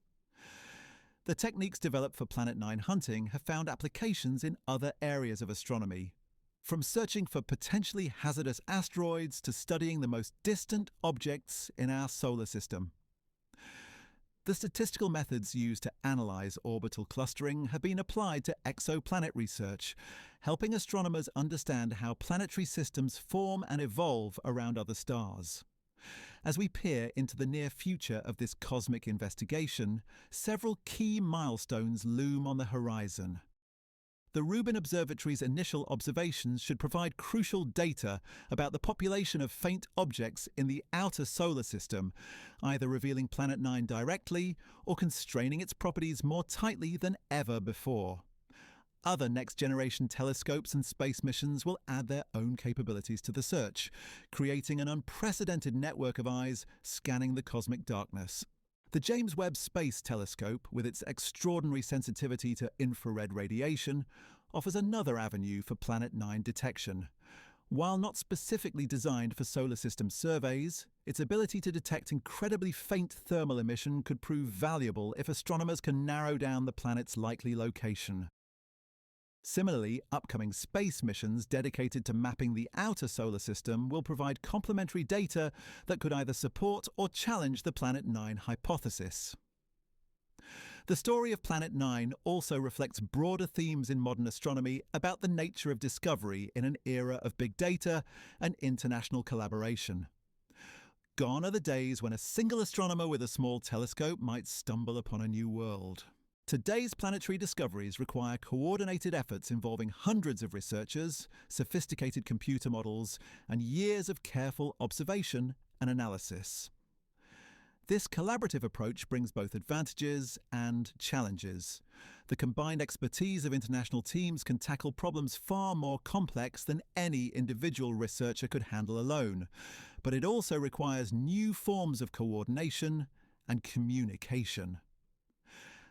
The techniques developed for Planet 9 hunting have found applications in other areas of astronomy, from searching for potentially hazardous asteroids to studying the most distant objects in our solar system. The statistical methods used to analyze orbital clustering have been applied to exoplanet research, helping astronomers understand how planetary systems form and evolve around other stars. As we peer into the near future of this cosmic investigation, several key milestones loom on the horizon. The Rubin Observatory's initial observations should provide crucial data about the population of faint objects in the outer solar system, either revealing Planet 9 directly or constraining its properties more tightly than ever before. Other next-generation telescopes and space missions will add their own capabilities to the search, creating an unprecedented network of eyes scanning the cosmic darkness. The James Webb Space Telescope, with its extraordinary sensitivity to infrared radiation, offers another avenue for Planet 9 detection. While not specifically designed for solar system surveys, its ability to detect incredibly faint thermal emission could prove valuable if astronomers can narrow down the planet's likely location. Similarly, upcoming space missions dedicated to mapping the outer solar system will provide complementary data that could either support or challenge the Planet 9 hypothesis. The story of Planet 9 also reflects broader themes in modern astronomy about the nature of discovery in an era of big data and international collaboration. Gone are the days when a single astronomer with a small telescope might stumble upon a new world. Today's planetary discoveries require coordinated efforts involving hundreds of researchers, sophisticated computer models, and years of careful observation and analysis. This collaborative approach brings both advantages and challenges. The combined expertise of international teams can tackle problems far more complex than any individual researcher could handle alone, but it also requires new forms of coordination and communication.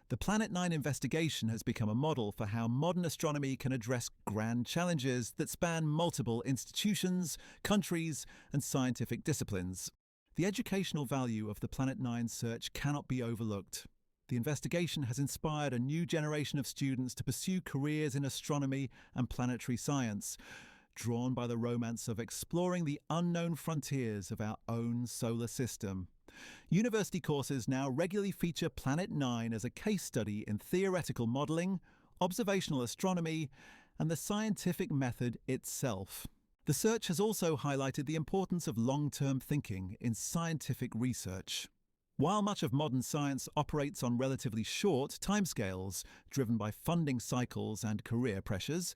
The Planet 9 investigation has become a model for how modern astronomy can address grand challenges that span multiple institutions, countries, and scientific disciplines. The educational value of the Planet 9 search cannot be overlooked. The investigation has inspired a new generation of students to pursue careers in astronomy and planetary science, drawn by the romance of exploring the unknown frontiers of our own solar system. University courses now regularly feature Planet 9 as a case study in theoretical modelling, observational astronomy, and the scientific method itself. The search has also highlighted the importance of long-term thinking in scientific research. While much of modern science operates on relatively short timescales, driven by funding cycles and career pressures,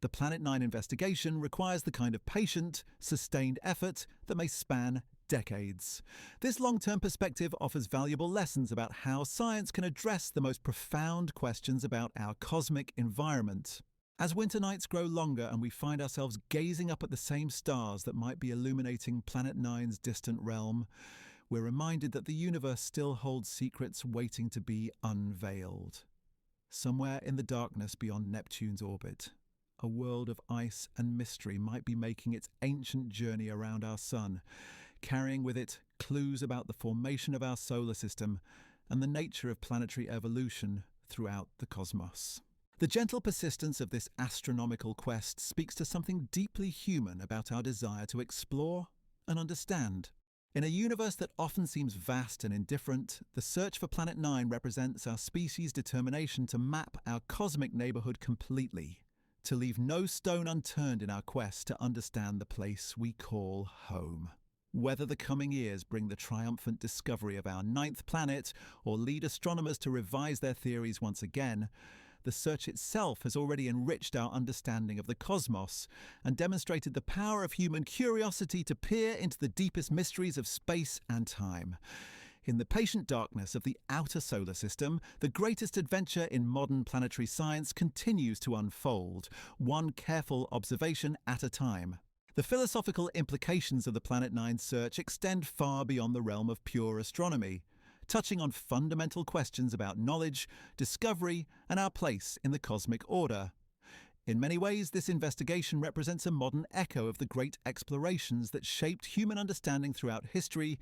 the Planet 9 investigation requires the kind of patient, sustained effort that may span decades. This long-term perspective offers valuable lessons about how science can address the most profound questions about our cosmic environment. As winter nights grow longer and we find ourselves gazing up at the same stars that might be illuminating Planet 9's distant realm, we're reminded that the universe still holds secrets waiting to be unveiled. Somewhere in the darkness beyond Neptune's orbit, a world of ice and mystery might be making its ancient journey around our sun, carrying with it clues about the formation of our solar system and the nature of planetary evolution throughout the cosmos. The gentle persistence of this astronomical quest speaks to something deeply human about our desire to explore and understand. In a universe that often seems vast and indifferent, the search for Planet 9 represents our species' determination to map our cosmic neighborhood completely, to leave no stone unturned in our quest to understand the place we call home. Whether the coming years bring the triumphant discovery of our 9th planet or lead astronomers to revise their theories once again, the search itself has already enriched our understanding of the cosmos and demonstrated the power of human curiosity to peer into the deepest mysteries of space and time. In the patient darkness of the outer solar system, the greatest adventure in modern planetary science continues to unfold, one careful observation at a time. The philosophical implications of the Planet 9 search extend far beyond the realm of pure astronomy, touching on fundamental questions about knowledge, discovery, and our place in the cosmic order. In many ways, this investigation represents a modern echo of the great explorations that shaped human understanding throughout history,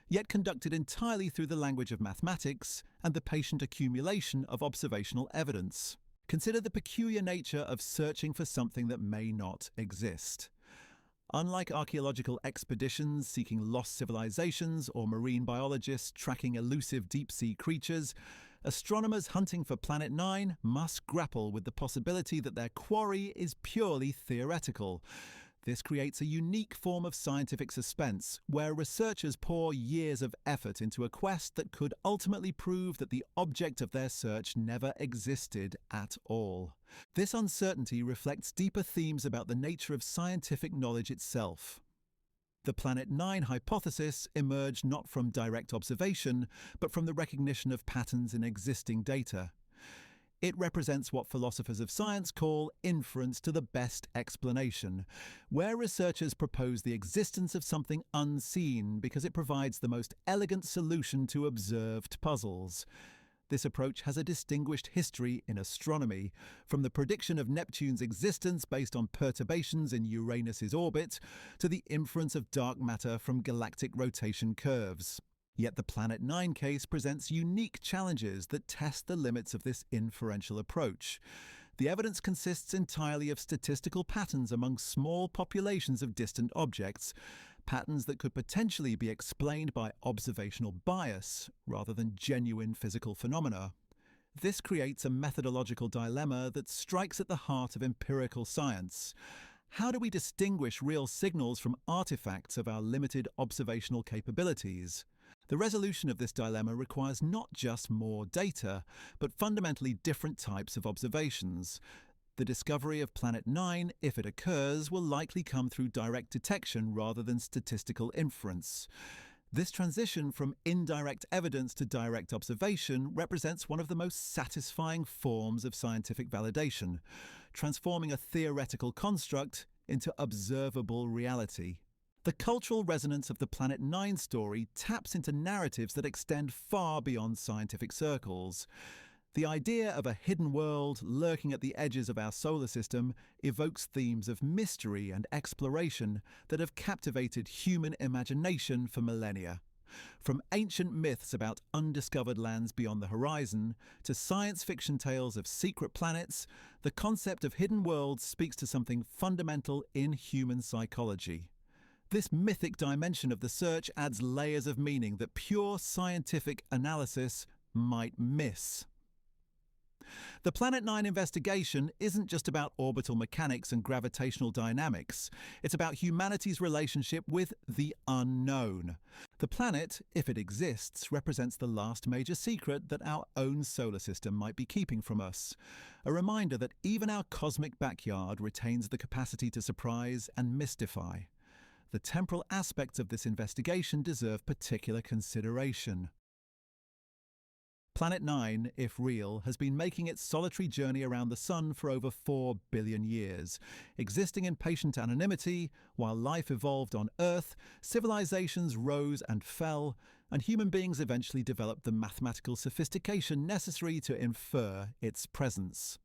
yet conducted entirely through the language of mathematics and the patient accumulation of observational evidence. Consider the peculiar nature of searching for something that may not exist. Unlike archaeological expeditions seeking lost civilizations or marine biologists tracking elusive deep-sea creatures, astronomers hunting for Planet 9 must grapple with the possibility that their quarry is purely theoretical. This creates a unique form of scientific suspense, where researchers pour years of effort into a quest that could ultimately prove that the object of their search never existed at all. This uncertainty reflects deeper themes about the nature of scientific knowledge itself. The Planet 9 hypothesis emerged not from direct observation, but from the recognition of patterns in existing data. It represents what philosophers of science call inference to the best explanation, where researchers propose the existence of something unseen because it provides the most elegant solution to observed puzzles. This approach has a distinguished history in astronomy, from the prediction of Neptune's existence based on perturbations in Uranus's orbit to the inference of dark matter from galactic rotation curves. Yet the Planet 9 case presents unique challenges that test the limits of this inferential approach. The evidence consists entirely of statistical patterns among small populations of distant objects, patterns that could potentially be explained by observational bias rather than genuine physical phenomena. This creates a methodological dilemma that strikes at the heart of empirical science. How do we distinguish real signals from artifacts of our limited observational capabilities? The resolution of this dilemma requires not just more data, but fundamentally different types of observations. The discovery of Planet 9, if it occurs, will likely come through direct detection rather than statistical inference. This transition from indirect evidence to direct observation represents one of the most satisfying forms of scientific validation, transforming a theoretical construct into observable reality. The cultural resonance of the Planet 9 story taps into narratives that extend far beyond scientific circles. The idea of a hidden world lurking at the edges of our solar system evokes themes of mystery and exploration that have captivated human imagination for millennia. From ancient myths about undiscovered lands beyond the horizon to science fiction tales of secret planets, the concept of hidden worlds speaks to something fundamental in human psychology. This mythic dimension of the search adds layers of meaning that pure scientific analysis might miss. The Planet 9 investigation isn't just about orbital mechanics and gravitational dynamics. It's about humanity's relationship with the unknown. The planet, if it exists, represents the last major secret that our own solar system might be keeping from us. A reminder that even our cosmic backyard retains the capacity to surprise and mystify. The temporal aspects of this investigation deserve particular consideration. Planet 9, if real, has been making its solitary journey around the Sun for over 4 billion years. Existing in patient anonymity, while life evolved on Earth, civilizations rose and fell, and human beings eventually developed the mathematical sophistication necessary to infer its presence.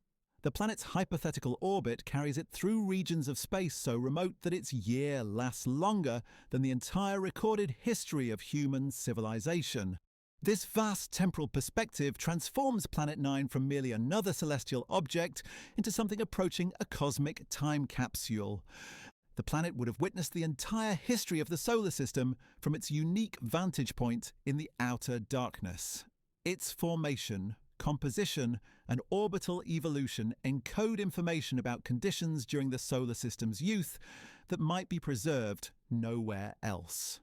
The planet's hypothetical orbit carries it through regions of space so remote that its year lasts longer than the entire recorded history of human civilization. This vast temporal perspective transforms Planet 9 from merely another celestial object into something approaching a cosmic time capsule. The planet would have witnessed the entire history of the solar system from its unique vantage point in the outer darkness. Its formation, composition, and orbital evolution encode information about conditions during the solar system's youth that might be preserved nowhere else.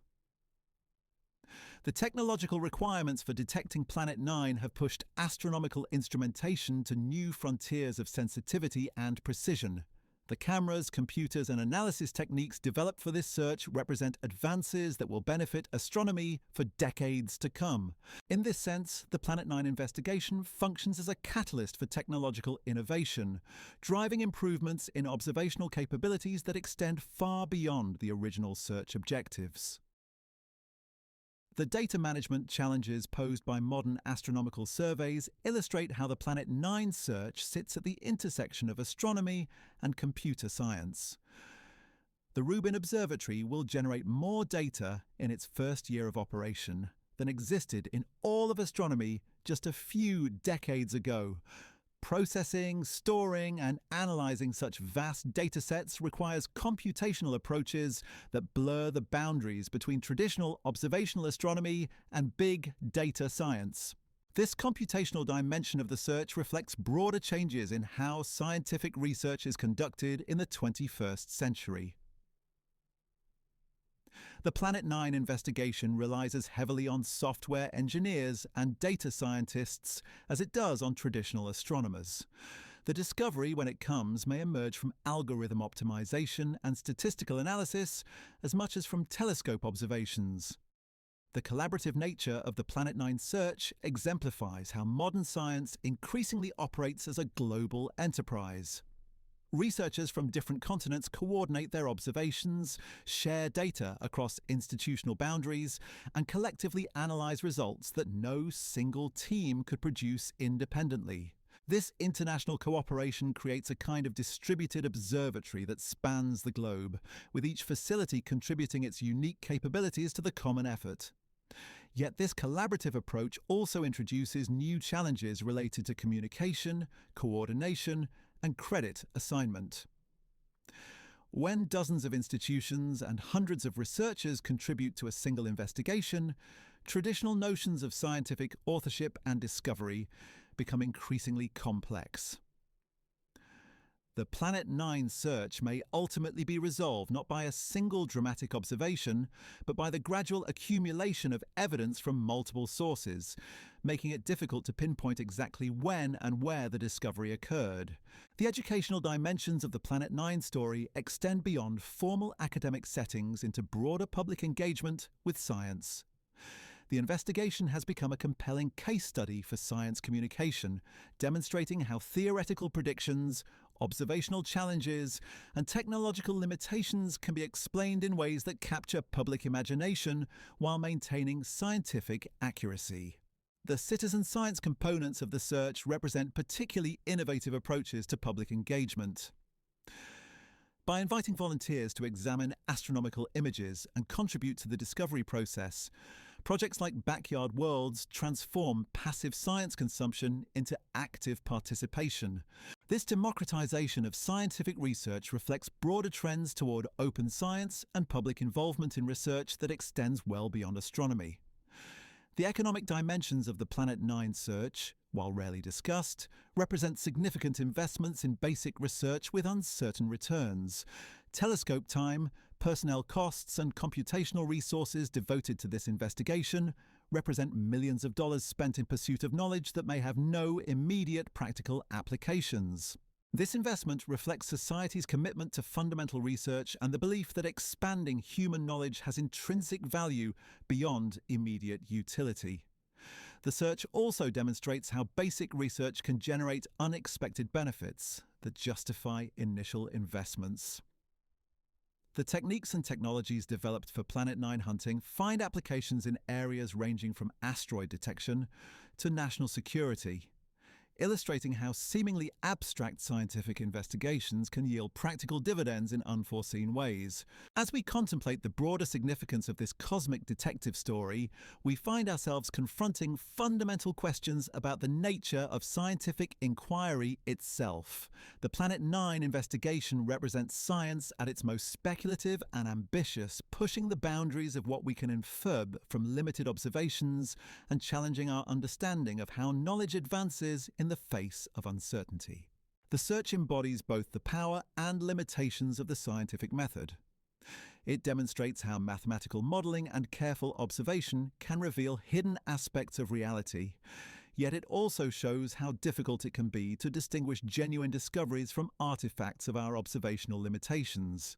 The technological requirements for detecting Planet 9 have pushed astronomical instrumentation to new frontiers of sensitivity and precision. The cameras, computers, and analysis techniques developed for this search represent advances that will benefit astronomy for decades to come. In this sense, the Planet 9 investigation functions as a catalyst for technological innovation, driving improvements in observational capabilities that extend far beyond the original search objectives. The data management challenges posed by modern astronomical surveys illustrate how the Planet 9 search sits at the intersection of astronomy and computer science. The Rubin Observatory will generate more data in its first year of operation than existed in all of astronomy just a few decades ago. Processing, storing, and analyzing such vast datasets requires computational approaches that blur the boundaries between traditional observational astronomy and big data science. This computational dimension of the search reflects broader changes in how scientific research is conducted in the 21st century. The Planet 9 investigation relies as heavily on software engineers and data scientists as it does on traditional astronomers. The discovery, when it comes, may emerge from algorithm optimization and statistical analysis as much as from telescope observations. The collaborative nature of the Planet 9 search exemplifies how modern science increasingly operates as a global enterprise. Researchers from different continents coordinate their observations, share data across institutional boundaries, and collectively analyze results that no single team could produce independently. This international cooperation creates a kind of distributed observatory that spans the globe, with each facility contributing its unique capabilities to the common effort. Yet this collaborative approach also introduces new challenges related to communication, coordination, and credit assignment. When dozens of institutions and hundreds of researchers contribute to a single investigation, traditional notions of scientific authorship and discovery become increasingly complex. The Planet 9 search may ultimately be resolved not by a single dramatic observation, but by the gradual accumulation of evidence from multiple sources, making it difficult to pinpoint exactly when and where the discovery occurred. The educational dimensions of the Planet 9 story extend beyond formal academic settings into broader public engagement with science. The investigation has become a compelling case study for science communication, demonstrating how theoretical predictions, observational challenges, and technological limitations can be explained in ways that capture public imagination while maintaining scientific accuracy. The citizen science components of the search represent particularly innovative approaches to public engagement. By inviting volunteers to examine astronomical images and contribute to the discovery process, projects like Backyard Worlds transform passive science consumption into active participation. This democratization of scientific research reflects broader trends toward open science and public involvement in research that extends well beyond astronomy. The economic dimensions of the Planet 9 search, while rarely discussed, represent significant investments in basic research with uncertain returns. Telescope time, personnel costs, and computational resources devoted to this investigation represent millions of dollars spent in pursuit of knowledge that may have no immediate practical applications. This investment reflects society's commitment to fundamental research and the belief that expanding human knowledge has intrinsic value beyond immediate utility. The search also demonstrates how basic research can generate unexpected benefits that justify initial investments. The techniques and technologies developed for Planet 9 hunting find applications in areas ranging from asteroid detection to national security, illustrating how seemingly abstract scientific investigations can yield practical dividends in unforeseen ways. As we contemplate the broader significance of this cosmic detective story, we find ourselves confronting fundamental questions about the nature of scientific inquiry itself. The Planet 9 investigation represents science at its most speculative and ambitious, pushing the boundaries of what we can infer from limited observations and challenging our understanding of how knowledge advances in the face of uncertainty. The search embodies both the power and limitations of the scientific method. It demonstrates how mathematical modeling and careful observation can reveal hidden aspects of reality, yet it also shows how difficult it can be to distinguish genuine discoveries from artifacts of our observational limitations.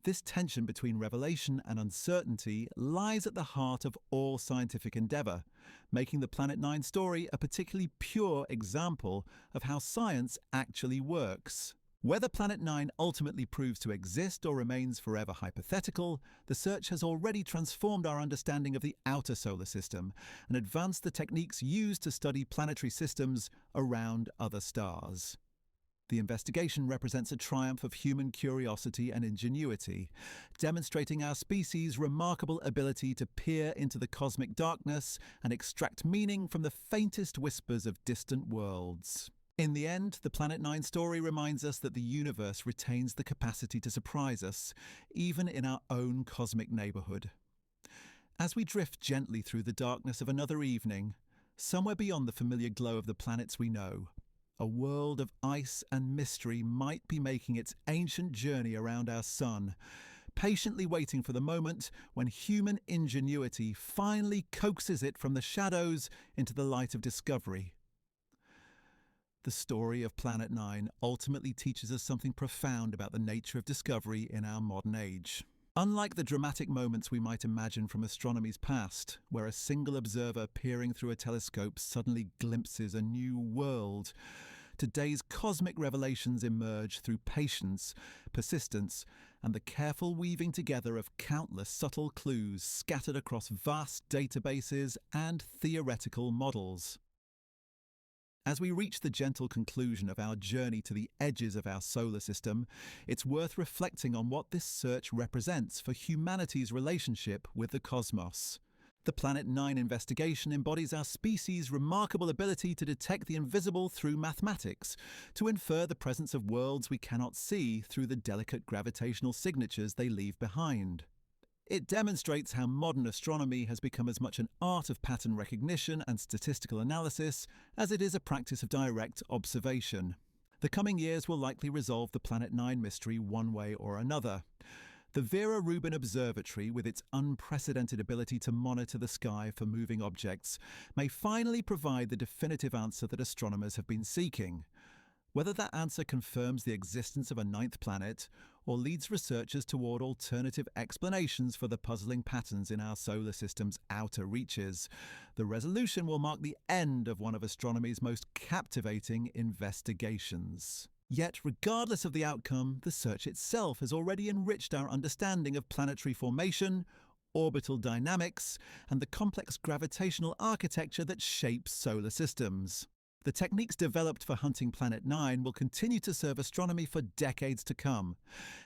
This tension between revelation and uncertainty lies at the heart of all scientific endeavor, making the Planet 9 story a particularly pure example of how science actually works. Whether Planet 9 ultimately proves to exist or remains forever hypothetical, the search has already transformed our understanding of the outer solar system and advanced the techniques used to study planetary systems around other stars. The investigation represents a triumph of human curiosity and ingenuity, demonstrating our species' remarkable ability to peer into the cosmic darkness and extract meaning from the faintest whispers of distant worlds. In the end, the Planet 9 story reminds us that the universe retains the capacity to surprise us, even in our own cosmic neighborhood. As we drift gently through the darkness of another evening, somewhere beyond the familiar glow of the planets we know, a world of ice and mystery might be making its ancient journey around our sun, patiently waiting for the moment when human ingenuity finally coaxes it from the shadows into the light of discovery. The story of Planet 9 ultimately teaches us something profound about the nature of discovery in our modern age. Unlike the dramatic moments we might imagine from astronomy's past, where a single observer peering through a telescope suddenly glimpses a new world, today's cosmic revelations emerge through patience, persistence, and the careful weaving together of countless subtle clues scattered across vast databases and theoretical models. As we reach the gentle conclusion of our journey to the edges of our solar system, it's worth reflecting on what this search represents for humanity's relationship with the cosmos. The Planet 9 investigation embodies our species' remarkable ability to detect the invisible through mathematics, to infer the presence of worlds we cannot see through the delicate gravitational signatures they leave behind. It demonstrates how modern astronomy has become as much an art of pattern recognition and statistical analysis as it is a practice of direct observation. The The coming years will likely resolve the Planet 9 mystery one way or another. The Vera Rubin Observatory, with its unprecedented ability to monitor the sky for moving objects, may finally provide the definitive answer that astronomers have been seeking. Whether that answer confirms the existence of a ninth planet or leads researchers toward alternative explanations for the puzzling patterns in our solar system's outer reaches, the resolution will mark the end of one of astronomy's most captivating investigations. Yet, regardless of the outcome, the search itself has already enriched our understanding of planetary formation, orbital dynamics, and the complex gravitational architecture that shapes solar systems. The techniques developed for hunting Planet 9 will continue to serve astronomy for decades to come,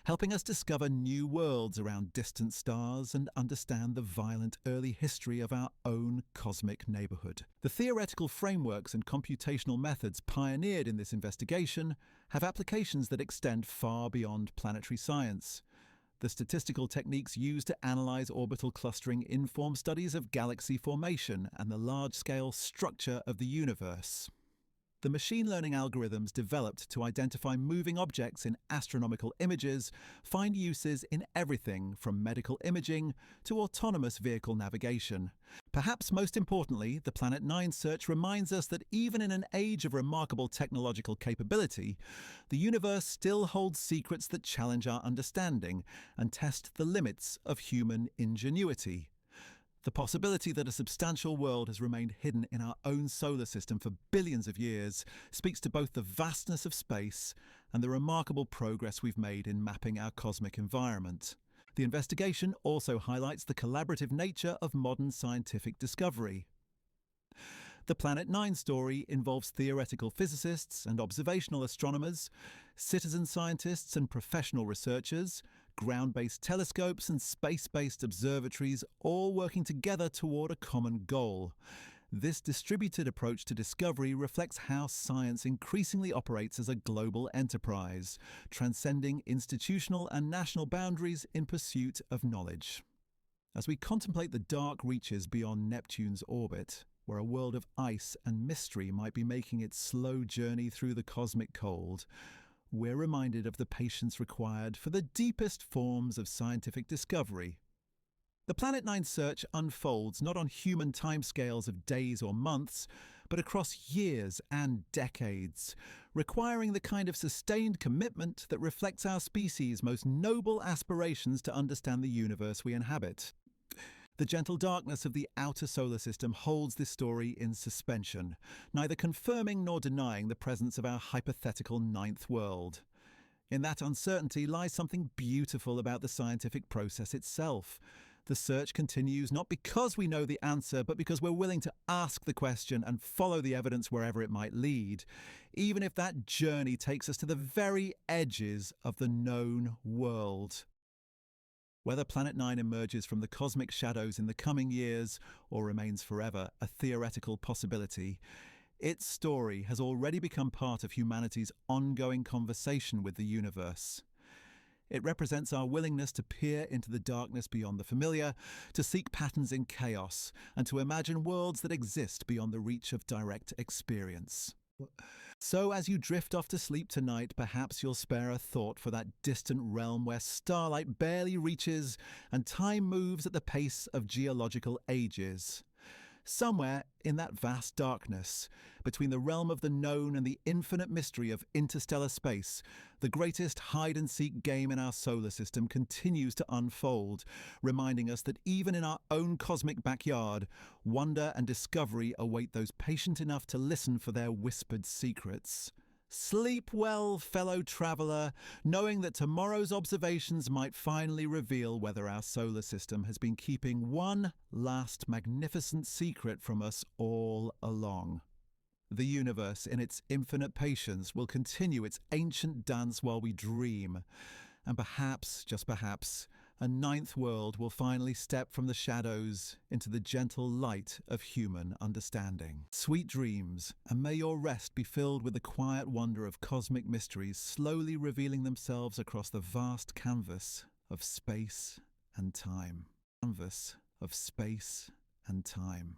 helping us discover new worlds around distant stars and understand the violent early history of our own cosmic neighborhood. The theoretical frameworks and computational methods pioneered in this investigation have applications that extend far beyond planetary science. The statistical techniques used to analyze orbital clustering inform studies of galaxy formation and the large-scale structure of the universe. The machine learning algorithms developed to identify moving objects in astronomical images find uses in everything from medical imaging to autonomous vehicle navigation. Perhaps most importantly, the Planet 9 search reminds us that even in an age of remarkable technological capability, the universe still holds secrets that challenge our understanding and test the limits of human ingenuity. The possibility that a substantial world has remained hidden in our own solar system for billions of years speaks to both the vastness of space and the remarkable progress we've made in mapping our cosmic environment. The investigation also highlights the collaborative nature of modern scientific discovery. The Planet 9 story involves theoretical physicists and observational astronomers, citizen scientists and professional researchers, ground-based telescopes and space-based observatories all working together toward a common goal. This distributed approach to discovery reflects how science increasingly operates as a global enterprise, transcending institutional and national boundaries in pursuit of knowledge. As we contemplate the dark reaches beyond Neptune's orbit, where a world of ice and mystery might be making its slow journey through the cosmic cold, we're reminded of the patience required for the deepest forms of scientific discovery. The Planet 9 search unfolds not on human timescales of days or months, but across years and decades, requiring the kind of sustained commitment that reflects our species' most noble aspirations to understand the universe we inhabit. The gentle darkness of the outer solar system holds this story in suspension, neither confirming nor denying the presence of our hypothetical ninth world. In that uncertainty lies something beautiful about the scientific process itself. The search continues not because we know the answer, but because we're willing to ask the question and follow the evidence wherever it might lead, even if that journey takes us to the very edges of the known world. Whether Planet 9 emerges from the cosmic shadows in the coming years or remains forever a theoretical possibility, its story has already become part of humanity's ongoing conversation with the universe. It represents our willingness to peer into the darkness beyond the familiar, to seek patterns in chaos, and to imagine worlds that exist beyond the reach of direct experience. So as you drift off to sleep tonight, perhaps you'll spare a thought for that distant realm where starlight barely reaches and time moves at the pace of geological ages. Somewhere in that vast darkness, between the realm of the known and the infinite mystery of interstellar space, the greatest hide-and-seek game in our solar system continues to unfold, reminding us that even in our own cosmic backyard, wonder and discovery await those patient enough to listen for their whispered secrets. Sleep well, fellow traveller, knowing that tomorrow's observations might finally reveal whether our solar system has been keeping one last magnificent secret from us all along. The universe, in its infinite patience, will continue its ancient dance while we dream, and perhaps, just perhaps, a ninth world will finally step from the shadows into the gentle light of human understanding. Sweet dreams, and may your rest be filled with the quiet wonder of cosmic mysteries slowly revealing themselves across the vast canvas of space and time. Canvas of space and time.